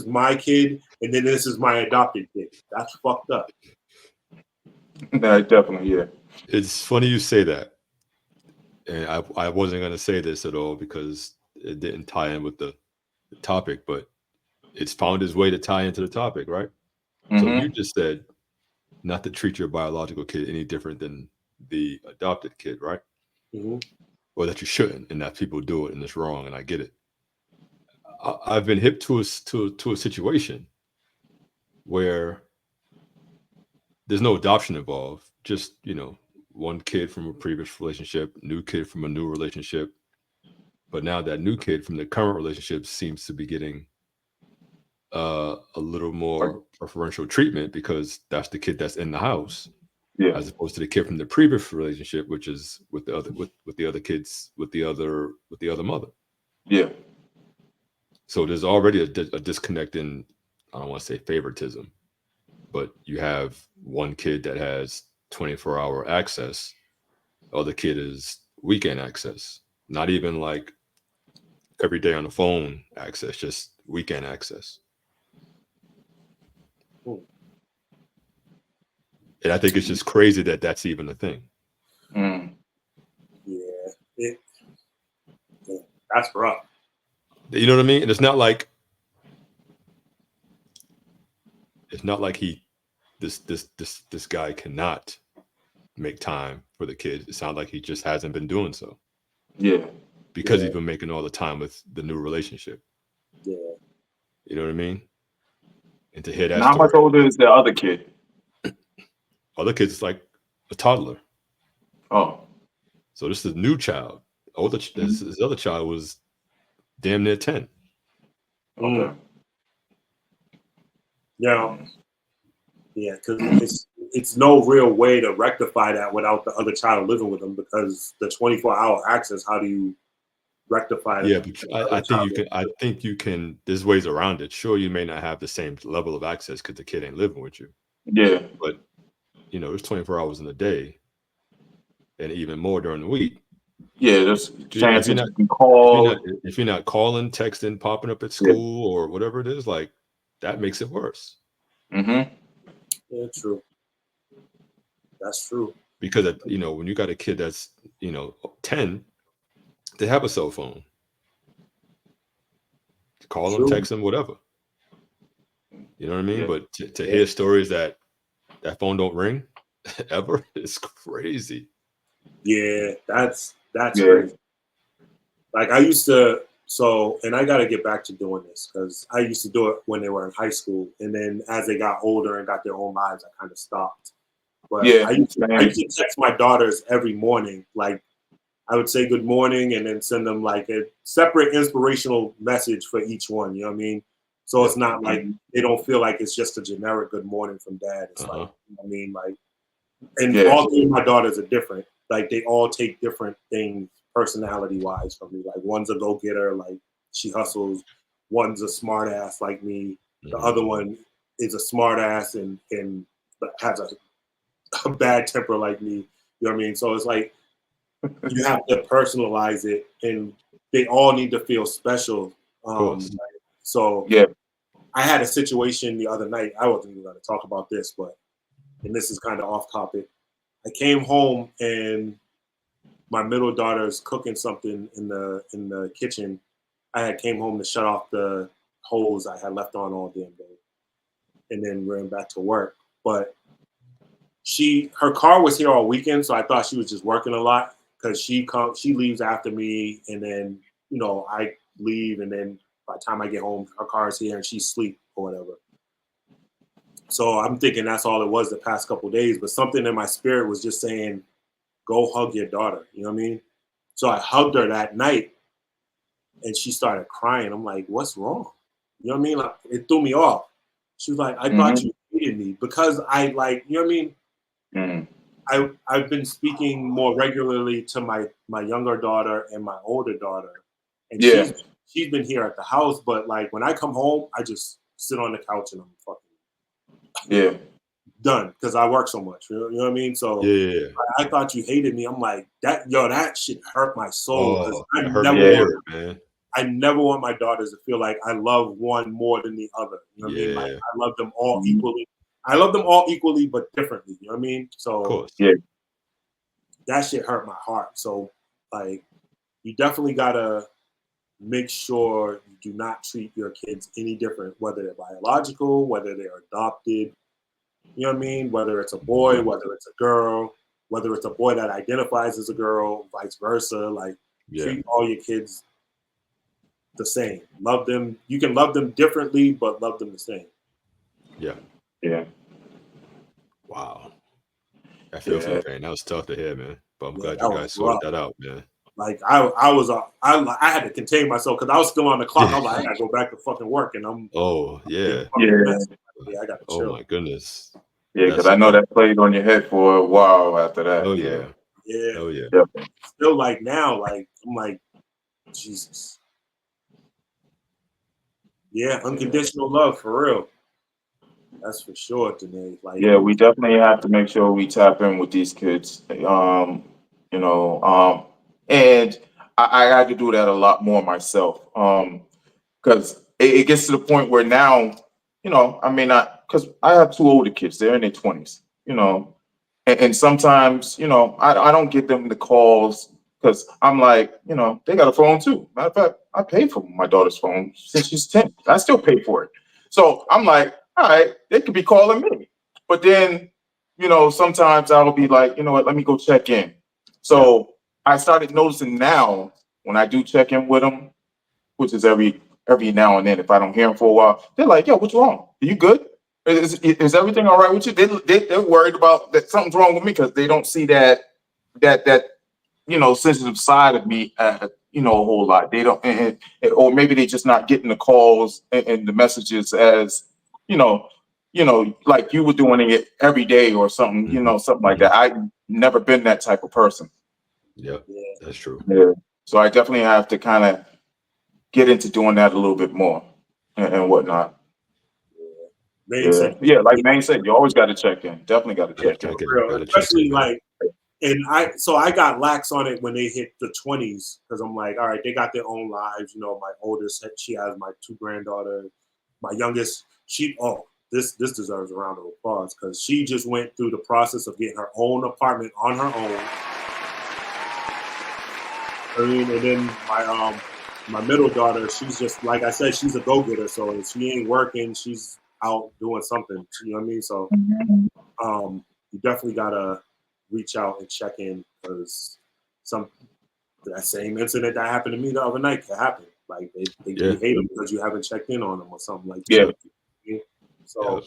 my kid, and then this is my adopted kid. That's fucked up. No, definitely, yeah. It's funny you say that. And I wasn't going to say this at all because it didn't tie in with the topic, but it's found its way to tie into the topic, right? So you just said not to treat your biological kid any different than the adopted kid, right? Or that you shouldn't, and that people do it and it's wrong, and I get it. I've been hip to a situation where there's no adoption involved, just one kid from a previous relationship, new kid from a new relationship. But now that new kid from the current relationship seems to be getting a little more preferential treatment because that's the kid that's in the house, as opposed to the kid from the previous relationship, which is with the other with the other kids with the other mother. Yeah. So there's already a disconnect in, I don't want to say favoritism, but you have one kid that has 24-hour access. The other kid is weekend access. Not even like every day on the phone access, just weekend access. And I think it's just crazy that that's even a thing. Yeah, that's rough. You know what I mean? And it's not like this guy cannot make time for the kid. It sounds like he just hasn't been doing so. Yeah. Because he's been making all the time with the new relationship. Yeah. You know what I mean? And to hear that How much older is the other kid? Other kid's like a toddler. Oh. So this is a new child. His other child was damn near 10. Okay. Yeah. Yeah, because it's no real way to rectify that without the other child living with them, because the 24-hour access, how do you rectify Yeah, that? but I think you can. I think you can. There's ways around it. Sure, you may not have the same level of access because the kid ain't living with you. Yeah. But there's 24 hours in a day, and even more during the week. Yeah, there's chances If you can call. if you're not calling, texting, popping up at school or whatever it is, like that makes it worse. Mm-hmm. Yeah, true. That's true. Because when you got a kid that's 10, they have a cell phone. Call them, text them, whatever. You know what I mean? Yeah. But to hear stories that phone don't ring ever, it's crazy. Yeah, that's crazy. Like I used to, and I got to get back to doing this because I used to do it when they were in high school, and then as they got older and got their own lives, I kind of stopped. But I used to text my daughters every morning. Like I would say good morning and then send them like a separate inspirational message for each one. You know what I mean? So it's not like they don't feel like it's just a generic good morning from dad. It's like, you know what I mean? Like, and all three of my daughters are different. Like they all take different things personality wise from me. Like one's a go-getter, like she hustles. One's a smart ass like me. The other one is a smart ass and has a bad temper like me. You know what I mean? So it's like you have to personalize it, and they all need to feel special. So I had a situation the other night. I wasn't even going to talk about this, and this is kind of off topic. I came home and my middle daughter's cooking something in the kitchen. I came home to shut off the hose I had left on all damn day, and then ran back to work. But her car was here all weekend, so I thought she was just working a lot because she leaves after me, and then I leave, and then by the time I get home, her car's here and she's asleep or whatever. So I'm thinking that's all it was the past couple of days, but something in my spirit was just saying, go hug your daughter. You know what I mean? So I hugged her that night and she started crying. I'm like, what's wrong? You know what I mean? Like, it threw me off. She was like, I thought you hated me because I like, you know what I mean? I've been speaking more regularly to my younger daughter and my older daughter. And she's been here at the house, but like when I come home, I just sit on the couch and I'm fucking done because I work so much. You know what I mean? So I thought you hated me. I'm like, that shit hurt my soul. I never want my daughters to feel like I love one more than the other. You know what I mean? Like I love them all equally. I love them all equally, but differently. You know what I mean? So that shit hurt my heart. So like, you definitely gotta make sure you do not treat your kids any different, whether they're biological, whether they're adopted. You know what I mean? Whether it's a boy, whether it's a girl, whether it's a boy that identifies as a girl, vice versa. Like treat all your kids the same. Love them. You can love them differently, but love them the same. Yeah. Wow. I feel for you, man. That was tough to hear, man. But I'm glad you guys sorted that out, man. Like I had to contain myself because I was still on the clock. I was like, I gotta go back to fucking work, and I'm. Yeah, I gotta chill. Oh my goodness. Yeah, because I know that played on your head for a while after that. Oh yeah. Oh yeah. Still like now, like I'm like, Jesus. Yeah, unconditional love for real. That's for sure, Danae. Like, we definitely have to make sure we tap in with these kids. And I had to do that a lot more myself. Because it gets to the point where now, I may not, because I have two older kids, they're in their 20s, and sometimes, I don't get them the calls because I'm like, they got a phone too. Matter of fact, I paid for my daughter's phone since she's 10. I still pay for it. So I'm like, all right, they could be calling me. But then, sometimes I'll be like, you know what, let me go check in. So I started noticing now when I do check in with them, which is every now and then, if I don't hear them for a while, they're like, yo, what's wrong? Are you good? Is everything all right with you? They're worried about that something's wrong with me because they don't see that that sensitive side of me, a whole lot. They don't, or maybe they just not getting the calls and the messages as you know, like you were doing it every day or something, something like that. I've never been that type of person. Yep, that's true. Yeah. So I definitely have to kind of get into doing that a little bit more and whatnot. Yeah, like Maine said, you always got to check in. Definitely got to check in. Especially like, and I got lax on it when they hit the 20s because I'm like, all right, they got their own lives. My oldest, she has my 2 granddaughters. My youngest, this deserves a round of applause because she just went through the process of getting her own apartment on her own. And then my middle daughter, she's just like I said, she's a go-getter. So if she ain't working, she's out doing something. You know what I mean? So you definitely gotta reach out and check in because that same incident that happened to me the other night can happen. Like they hate them because you haven't checked in on them or something like that. Yeah. So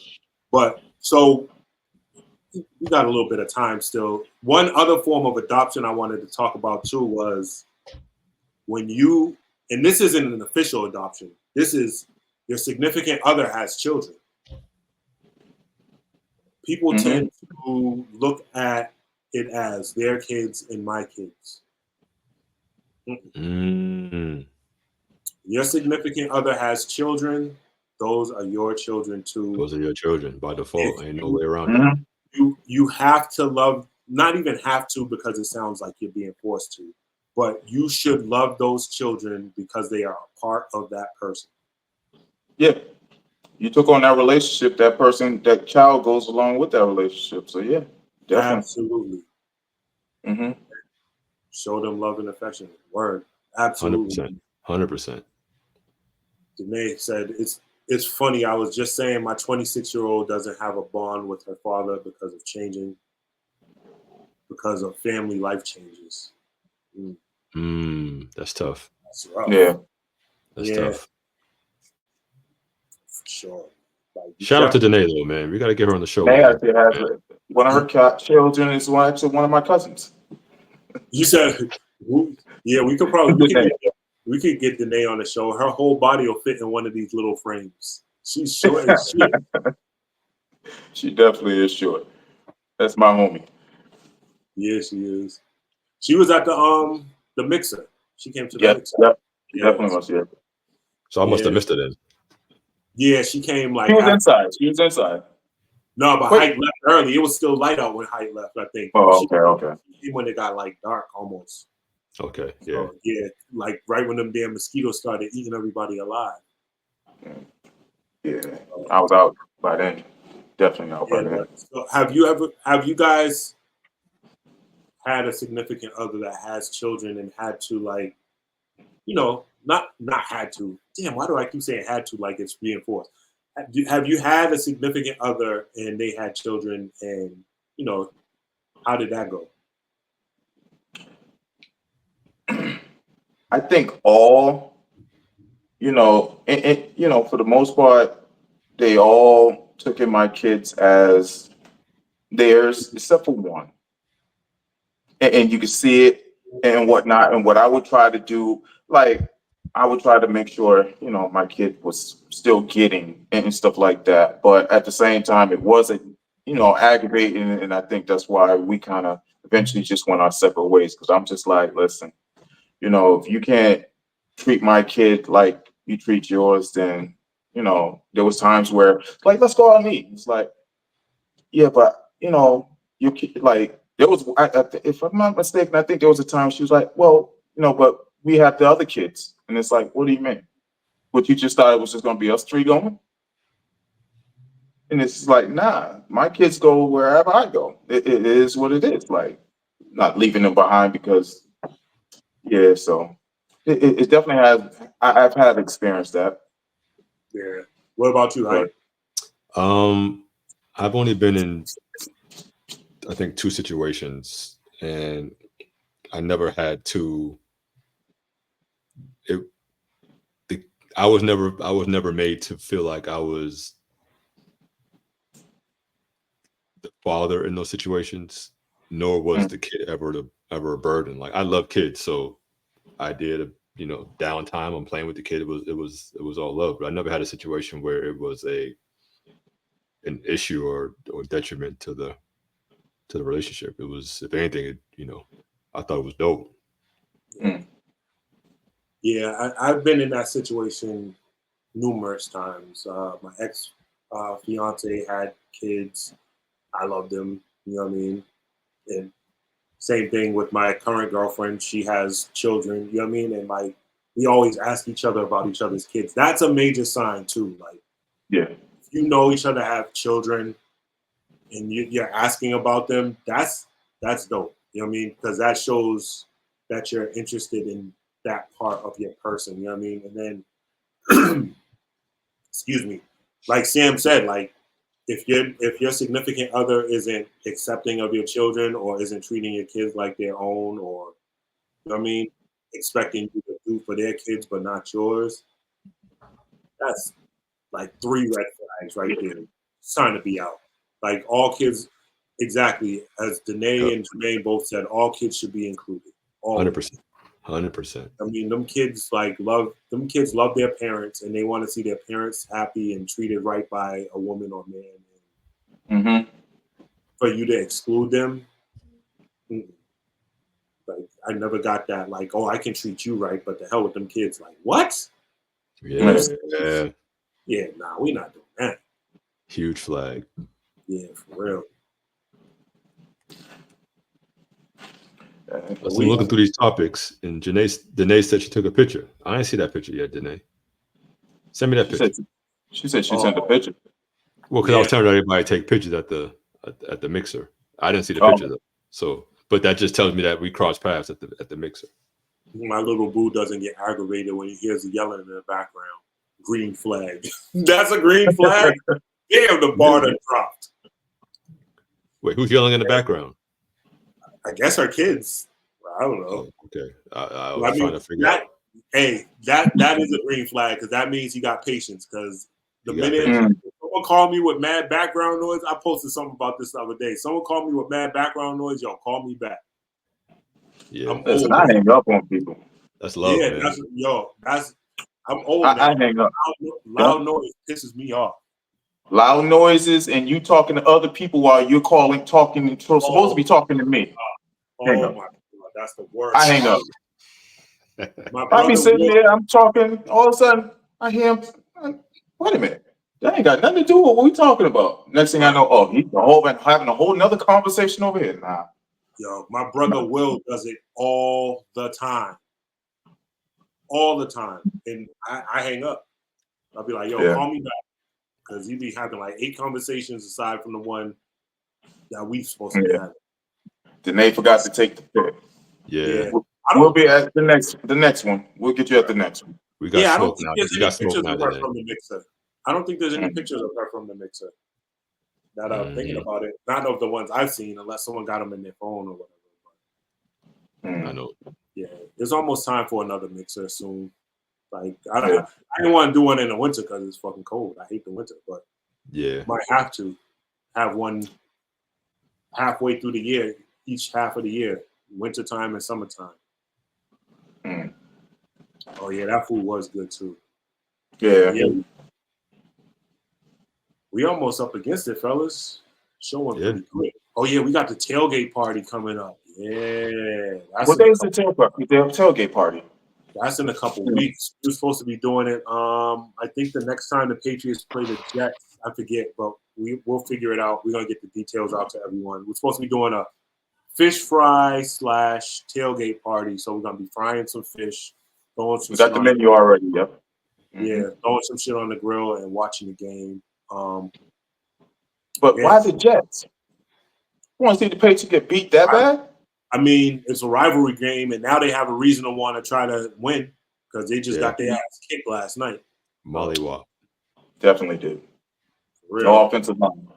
we got a little bit of time still. One other form of adoption I wanted to talk about too was when and this isn't an official adoption. This is your significant other has children. People tend to look at it as their kids and my kids. Your significant other has children. Those are your children too. Those are your children by default. Ain't no way around it. You have to love, not even have to because it sounds like you're being forced to, but you should love those children because they are a part of that person. Yeah. You took on that relationship, that child goes along with that relationship. So yeah, definitely. Absolutely. Show them love and affection. Word. Absolutely. 100%. Danae said, it's funny. I was just saying my 26-year-old doesn't have a bond with her father because of family life changes. That's tough. That's rough. Yeah. That's tough. For sure. Shout out to Danae though, man. We got to get her on the show. One of her children is one of my cousins. You said, yeah, we could probably we could get Danae on the show. Her whole body will fit in one of these little frames. She's short as shit. She definitely is short. That's my homie. Yeah, she is. She was at the mixer. She came to the mixer. Yep. Definitely was here. So I must have missed it then. Yeah, she came like. She was inside. No, but Height left early. It was still light out when Height left, I think. Oh, okay. When it got like dark almost. Okay, yeah. So, yeah, like right when them damn mosquitoes started eating everybody alive. Yeah, I was out by then. Definitely out by then. So have you guys had a significant other that has children and had to like, not had to. Damn, why do I keep saying had to like it's being forced? Have you had a significant other and they had children and, how did that go? I think all, for the most part, they all took in my kids as theirs, except for one. And you can see it and whatnot. And what I would try to do, I would try to make sure, my kid was still getting and stuff like that. But at the same time, it wasn't, aggravating. And I think that's why we kind of eventually just went our separate ways. Because I'm just like, listen, if you can't treat my kid like you treat yours, then, there was times where like, let's go out and eat. It's like, yeah, but your kid, like there was, if I'm not mistaken, I think there was a time she was like, well, but we have the other kids. And it's like, what do you mean? What, you just thought it was just going to be us 3 going? And it's like, nah, my kids go wherever I go. It is what it is. Like, not leaving them behind because, yeah, so it definitely has. I've had experience that. Yeah. What about you, Hyde? I've only been in, I think, 2 situations, and I never had to. I was never made to feel like I was the father in those situations. nor was the kid ever a burden. Like I love kids, so idea to downtime, I'm playing with the kid. It was all love, but I never had a situation where it was an issue or detriment to the relationship. It was, if anything, I thought it was dope. Yeah, I've been in that situation numerous times. My ex fiance had kids. I loved them. You know what I mean? And same thing with my current girlfriend. She has children. You know what I mean? And like we always ask each other about each other's kids. That's a major sign too. Like, if you know each other have children and you're asking about them, that's dope. You know what I mean? Because that shows that you're interested in that part of your person. You know what I mean? And then, excuse me, like Sam said, like if your significant other isn't accepting of your children or isn't treating your kids like their own, or you know what I mean, expecting you to do for their kids but not yours, that's like 3 red flags right there. It's time to be out. Like all kids, exactly as Danae and Jermaine both said, all kids should be included. 100%. 100%. I mean, them kids love their parents and they want to see their parents happy and treated right by a woman or man. Mm-hmm. For you to exclude them, like I never got that. Like, oh, I can treat you right, but the hell with them kids. Like, what? Yeah. Yeah, nah, we not doing that. Huge flag. Yeah, for real. I'm looking through these topics, and Danae said she took a picture. I didn't see that picture yet, Danae. Send me that picture. She said she sent a picture. Well, because I was telling everybody to take pictures at the mixer. I didn't see the picture though. So, but that just tells me that we crossed paths at the mixer. My little boo doesn't get aggravated when he hears the yelling in the background. Green flag. That's a green flag? Damn, the bar done dropped. Wait, who's yelling in the background? I guess our kids. I don't know. Oh, okay. I was trying to figure out. Hey, that is a green flag because that means he got patience. Because the minute someone called me with mad background noise, I posted something about this the other day. Someone called me with mad background noise, yo, call me back. Yeah, listen, I hang up on people. That's love, man. I'm old. I hang up. Loud noise pisses me off. Loud noises and you talking to other people while you're talking, supposed to be talking to me. Oh my God, that's the worst. I hang up. I be sitting there, I'm talking, all of a sudden I hear him. Wait a minute, that ain't got nothing to do with what we talking about. Next thing I know, he's having a whole nother conversation over here. Nah. Yo, my brother Will does it all the time. All the time. And I hang up. I'll be like, yo, call me back. Because you be having like 8 conversations aside from the one that we supposed to be having. Danae forgot to take the pic. Yeah. We'll be at the next one. We'll get you at the next one. We got smoke now. We got pictures of her from the mixer. I don't think there's any pictures of her from the mixer. That I'm thinking about it. Not of the ones I've seen, unless someone got them in their phone or whatever. I know. Yeah, it's almost time for another mixer soon. Like I didn't want to do one in the winter because it's fucking cold. I hate the winter, but might have to have one halfway through the year, each half of the year, wintertime and summertime. Oh yeah, that food was good too. Yeah. We almost up against it, fellas. Showing pretty good. Oh yeah, we got the tailgate party coming up. Yeah. What day is the tailgate party? That's in a couple weeks. We're supposed to be doing it. I think the next time the Patriots play the Jets, I forget, but we'll figure it out. We're gonna get the details out to everyone. We're supposed to be doing a fish fry / tailgate party. So we're gonna be frying some fish, throwing some. We got the menu already. Yep. Yeah, throwing some shit on the grill and watching the game. But why the Jets? You want to see the Patriots get beat that bad? I mean, it's a rivalry game, and now they have a reason to want to try to win because they just got their ass kicked last night. Mollywop. Definitely did. No offensive line.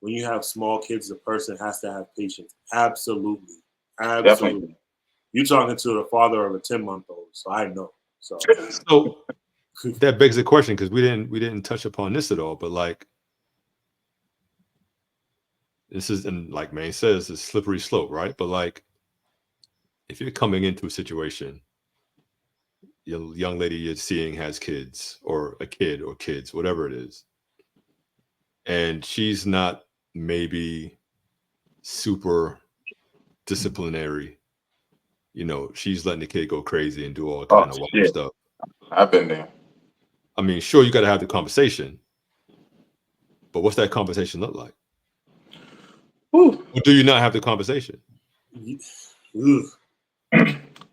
When you have small kids, the person has to have patience. Absolutely. Definitely. You're talking to the father of a 10-month-old, so I know. So that begs the question because we didn't touch upon this at all, but like, this is, and like Maine says, it's slippery slope, right? But like, if you're coming into a situation, your young lady you're seeing has kids, or a kid, or kids, whatever it is, and she's not maybe super disciplinary, she's letting the kid go crazy and do all kind of wild stuff. I've been there. I mean, sure, you got to have the conversation, but what's that conversation look like? Or do you not have the conversation?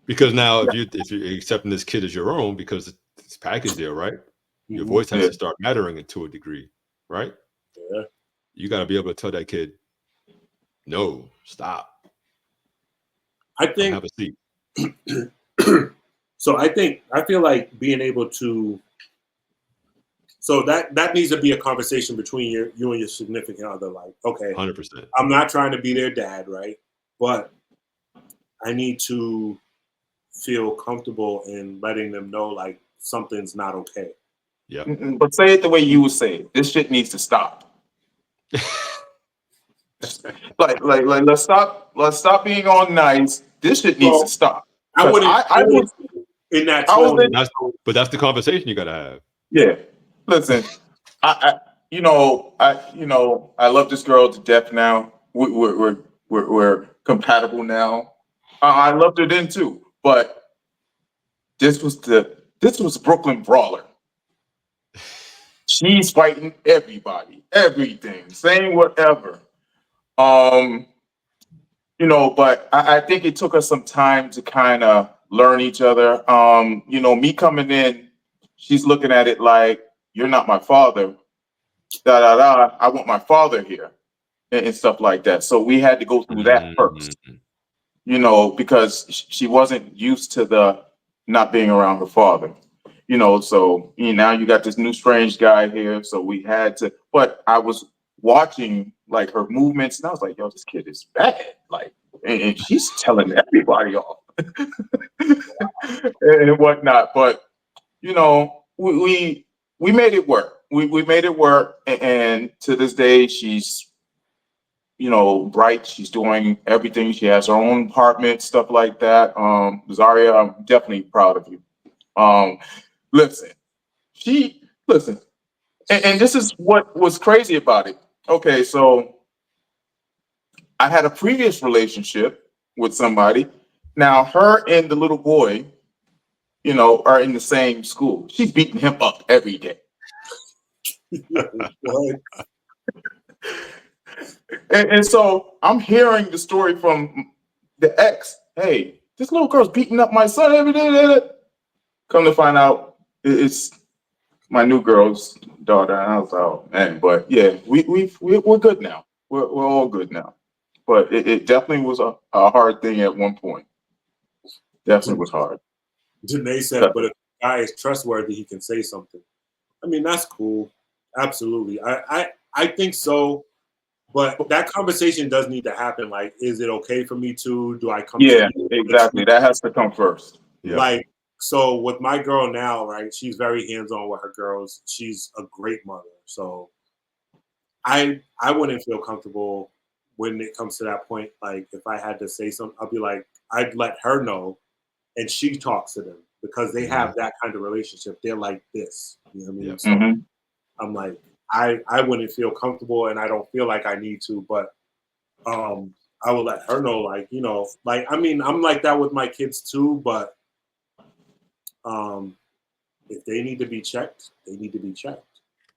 Because now, if you're accepting this kid as your own, because it's packaged there, right? Your voice has to start mattering to a degree, right? Yeah. You got to be able to tell that kid, no, stop. I think have a seat. So I feel like being able to. So that needs to be a conversation between you and your significant other. Like, okay, 100%. I'm not trying to be their dad, right? But I need to feel comfortable in letting them know like something's not okay. Yeah. But say it the way you would say it. This shit needs to stop. like let's stop being all nice. This shit needs to stop. I wouldn't I would in that tone. But that's the conversation you got to have. Yeah. Listen, I love this girl to death now. We're compatible now. I loved her then too, but this was Brooklyn Brawler. She's fighting everybody, everything, saying whatever. But I think it took us some time to kind of learn each other. Me coming in, she's looking at it like, you're not my father. I want my father here, and stuff like that. So we had to go through that first, because she wasn't used to the not being around her father. So now you got this new strange guy here. So we had to, but I was watching like her movements, and I was like, yo, this kid is bad. Like, and she's telling everybody off and whatnot. But we made it work. We made it work, and to this day, she's bright. She's doing everything. She has her own apartment, stuff like that. Zaria, I'm definitely proud of you. Listen, and this is what was crazy about it. Okay, so I had a previous relationship with somebody. Now, her and the little boy, are in the same school. She's beating him up every day. and so I'm hearing the story from the ex. Hey, this little girl's beating up my son every day. Come to find out, it's my new girl's daughter. And I was like, oh man, but yeah, we're good now. We're all good now. But it definitely was a hard thing at one point. Definitely was hard. Janae said, but if the guy is trustworthy, he can say something. I mean, that's cool. Absolutely. I think so. But that conversation does need to happen. Like, is it okay for me to? Do I come? Yeah, exactly. That has to come first. Yeah. Like, so with my girl now, right? She's very hands-on with her girls. She's a great mother. So I wouldn't feel comfortable when it comes to that point. Like, if I had to say something, I'll be like, I'd let her know, and she talks to them because they have that kind of relationship. They're like this. You know what I mean? Yeah. So I'm like, I wouldn't feel comfortable, and I don't feel like I need to, but I will let her know, like, like, I mean, I'm like that with my kids too, but if they need to be checked, they need to be checked.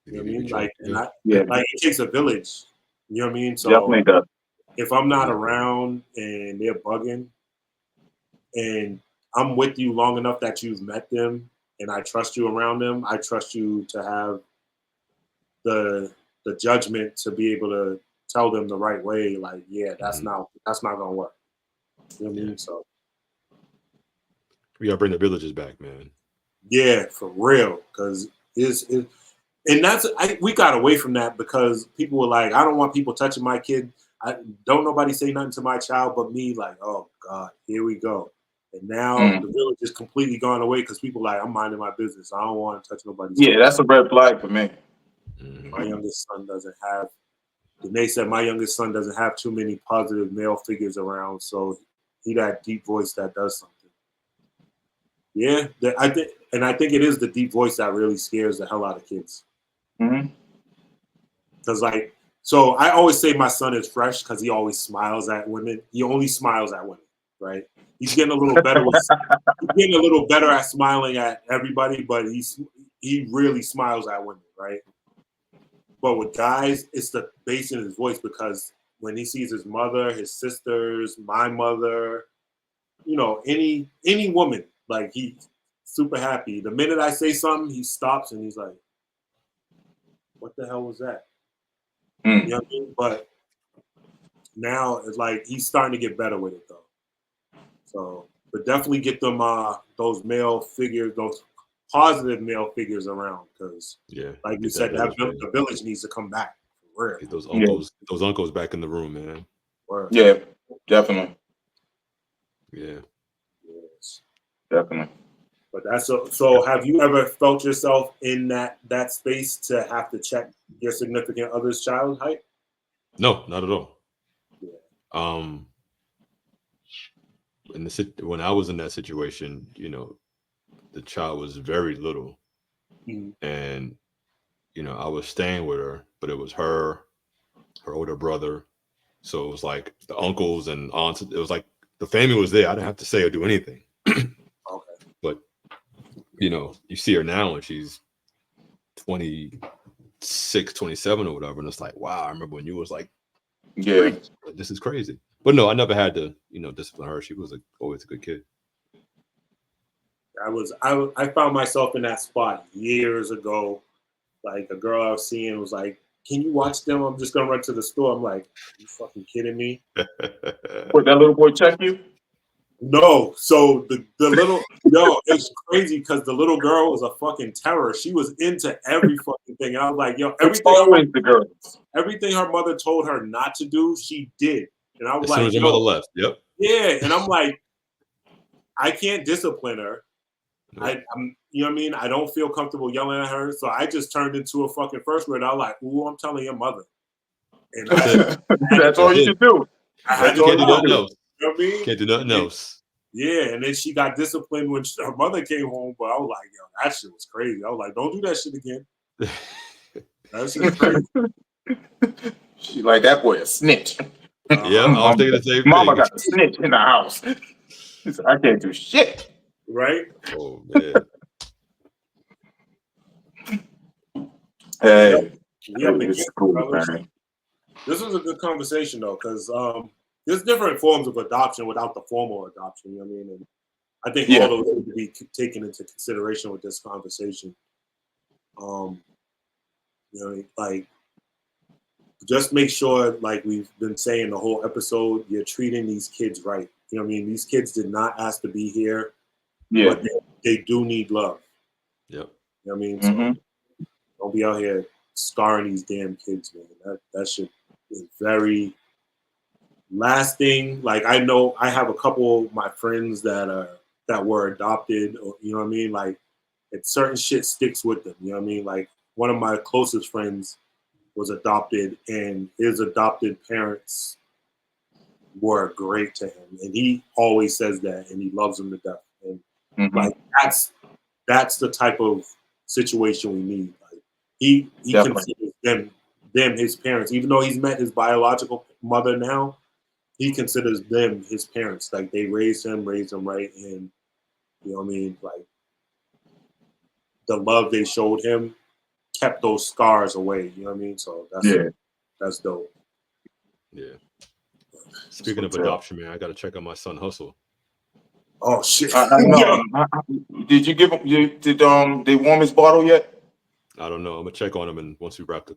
You know what I mean? Like, like it takes a village. You know what I mean? So definitely does. If I'm not around and they're bugging, and I'm with you long enough that you've met them, and I trust you around them, I trust you to have the judgment to be able to tell them the right way. Like, yeah, that's not gonna work. You know what I mean? So we gotta bring the villages back, man. Yeah, for real. Because we got away from that because people were like, I don't want people touching my kid. Don't nobody say nothing to my child but me. Like, oh God, here we go. And now the village is completely gone away because people like, I'm minding my business. I don't want to touch nobody's kid. That's a red flag for me. My youngest son doesn't have they said my youngest son doesn't have too many positive male figures around, so he that deep voice that does something. Yeah, I think it is the deep voice that really scares the hell out of kids. Because so I always say my son is fresh because he always smiles at women. He only smiles at women, right? He's getting a little better at smiling at everybody, but he really smiles at women, right? But with guys, it's the bass in his voice because when he sees his mother, his sisters, my mother, any woman, like he's super happy. The minute I say something, he stops and he's like, "What the hell was that?" You know what I mean? But now it's like he's starting to get better with it though. So, but definitely get them those male figures, those positive male figures around because, like you said, the village needs to come back. For real. Get those uncles back in the room, man. Word. Yeah, definitely. Yeah. Yes. Definitely. But that's so. Have you ever felt yourself in that space to have to check your significant other's child height? No, not at all. Yeah. When I was in that situation, the child was very little, and I was staying with her, but it was her older brother, so it was like the uncles and aunts. It was like the family was there. I didn't have to say or do anything. Okay. But you see her now, and she's 26, 27 or whatever, and it's like, wow, I remember when you was like, yeah, this is crazy. But no, I never had to, discipline her. She was always a good kid. I found myself in that spot years ago. Like a girl I was seeing was like, "Can you watch them? I'm just gonna run to the store." I'm like, "You fucking kidding me?" What, that little boy check you? No. So the little it's crazy because the little girl was a fucking terror. She was into every fucking thing, and I was like, "Yo, everything her mother told her not to do, she did." And I was as like, soon as your mother left, yep. Yeah, and I'm like, I can't discipline her. Nope. I'm, you know what I mean? I don't feel comfortable yelling at her, so I just turned into a fucking first grader. I was like, "Ooh, I'm telling your mother." And that's all you can do. Can't do nothing else. You know what I mean? Can't do nothing else. Yeah, and then she got disciplined when her mother came home. But I was like, "Yo, that shit was crazy." I was like, "Don't do that shit again." That shit's crazy. She like, that boy a snitch. Yeah, I was thinking the same thing. Mama got a snitch in the house. Said, I can't do shit. Right? Oh man. Hey, it's cool, man. This was a good conversation though, because there's different forms of adoption without the formal adoption. You know what I mean? And I think all those need to be taken into consideration with this conversation. Like, just make sure, like we've been saying the whole episode, you're treating these kids right. You know what I mean? These kids did not ask to be here, but they do need love. Yep. You know what I mean? So don't be out here scarring these damn kids, man. That shit is very lasting. Like, I know I have a couple of my friends that were adopted, or, you know what I mean? Like, certain shit sticks with them. You know what I mean? Like, one of my closest friends was adopted, and his adopted parents were great to him, and he always says that, and he loves them to death. And like, that's the type of situation we need. Like, he considers them his parents, even though he's met his biological mother now. He considers them his parents. Like, they raised him right, and you know what I mean. Like, the love they showed him kept those scars away. You know what I mean? So that's dope. Yeah. Speaking of adoption, man, I got to check on my son Hustle. Oh shit! I know. Did you give him? Did they warm his bottle yet? I don't know. I'm gonna check on him, and once we wrap the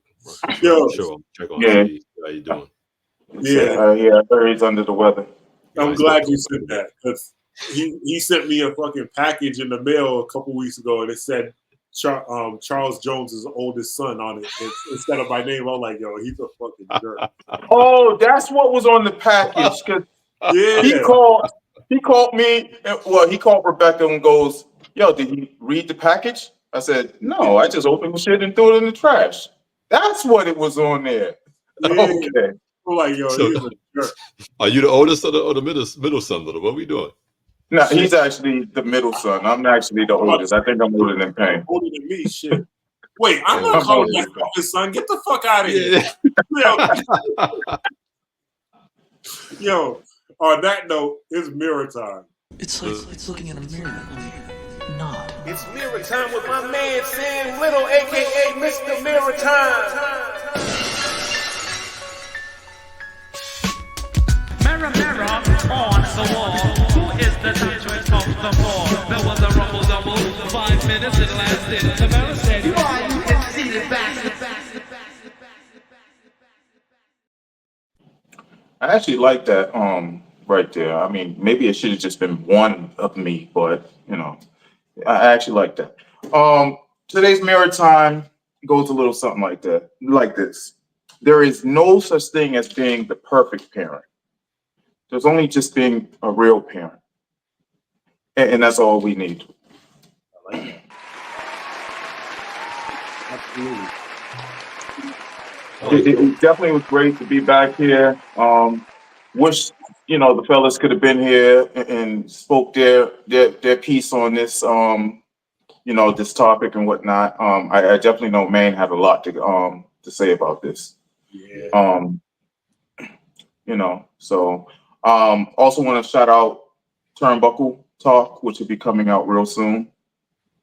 show, I'm check on him. See how you doing. Yeah, I heard he's under the weather. I'm glad you said that, because he sent me a fucking package in the mail a couple weeks ago, and it said Charles Jones' oldest son on it instead of my name. I'm like, yo, he's a fucking jerk. Oh, that's what was on the package. Cause he called me. Well, he called Rebecca and goes, "Yo, did you read the package?" I said, "No, I just opened the shit and threw it in the trash." That's what it was on there. Okay. I'm like, yo, So- he's a jerk. Are you the oldest or the middle son, little? What are we doing? No, he's actually the middle son. I'm actually the oldest. I think I'm older than Payne. Older than me, shit. Wait, I'm Oh, not calling older. myself his son. Get the fuck out of here. Yo, on that note, it's mirror time. It's like looking in a mirror, only not. It's mirror time with my man Sam Little, aka Mr. Mirror Time. Mirror, mirror on the wall. Who is the tyrant of the fall? There was a rumble double. 5 minutes it lasted. The mirror said, "You are you can see the back." I actually like that right there. I mean, maybe it should have just been one of me, but I actually like that. Today's mirror time goes a little something like that, like this. There is no such thing as being the perfect parent. There's only just being a real parent. And that's all we need. I like that. Absolutely. It definitely was great to be back here. Wish the fellas could have been here and spoke their piece on this this topic and whatnot. I definitely know Maine had a lot to say about this. Yeah. Also want to shout out Turnbuckle Talk, which will be coming out real soon.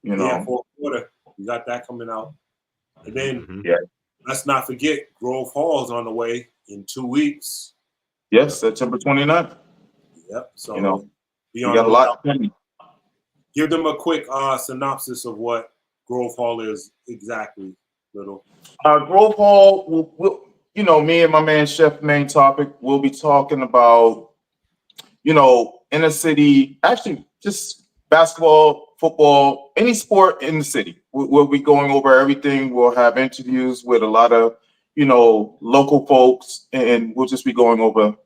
Yeah, fourth quarter. We got that coming out. And then let's not forget Grove Hall's on the way in 2 weeks. Yes, September 29th. Yep. So we got a lot coming. Give them a quick synopsis of what Grove Hall is exactly, Little. Grove Hall, we'll me and my man Chef Main Topic, we'll be talking about, inner city, actually just basketball, football, any sport in the city. We'll be going over everything. We'll have interviews with a lot of, local folks, and we'll just be going over,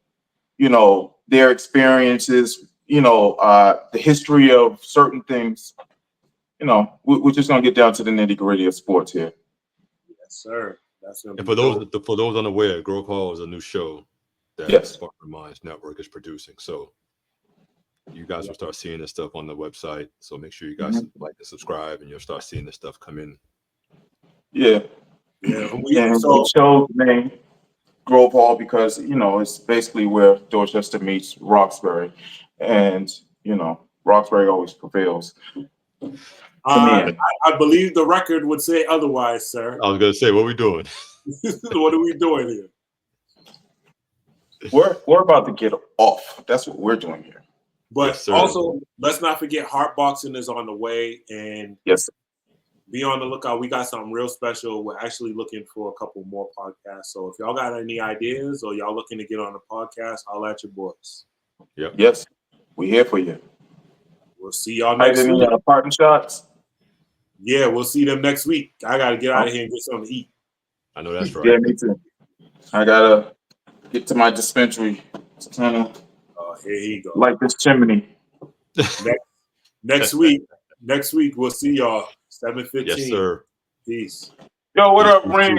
their experiences, the history of certain things. We're just gonna get down to the nitty-gritty of sports here. Yes, sir. That's And for those unaware, Grove Hall is a new show that Sparring Minds Network is producing. So you guys will start seeing this stuff on the website. So make sure you guys like and subscribe, and you'll start seeing this stuff come in. Yeah. And so chose the name Grove Hall because it's basically where Dorchester meets Roxbury, and Roxbury always prevails. I believe the record would say otherwise, sir. I was gonna say, what are we doing? What are we doing here? We're about to get off. That's what we're doing here. But also, let's not forget Heart Boxing is on the way, and be on the lookout. We got something real special. We're actually looking for a couple more podcasts. So if y'all got any ideas or y'all looking to get on a podcast, holla at your boys. Yep. Yes, we're here for you. We'll see y'all next week. Parting shots? Yeah, we'll see them next week. I got to get out of here and get something to eat. I know that's right. Yeah, me too. I got to get to my dispensary. Here he goes. Like this chimney. Next week, we'll see y'all. 7:15. Yes, sir. Peace. Yo, what up, Ring?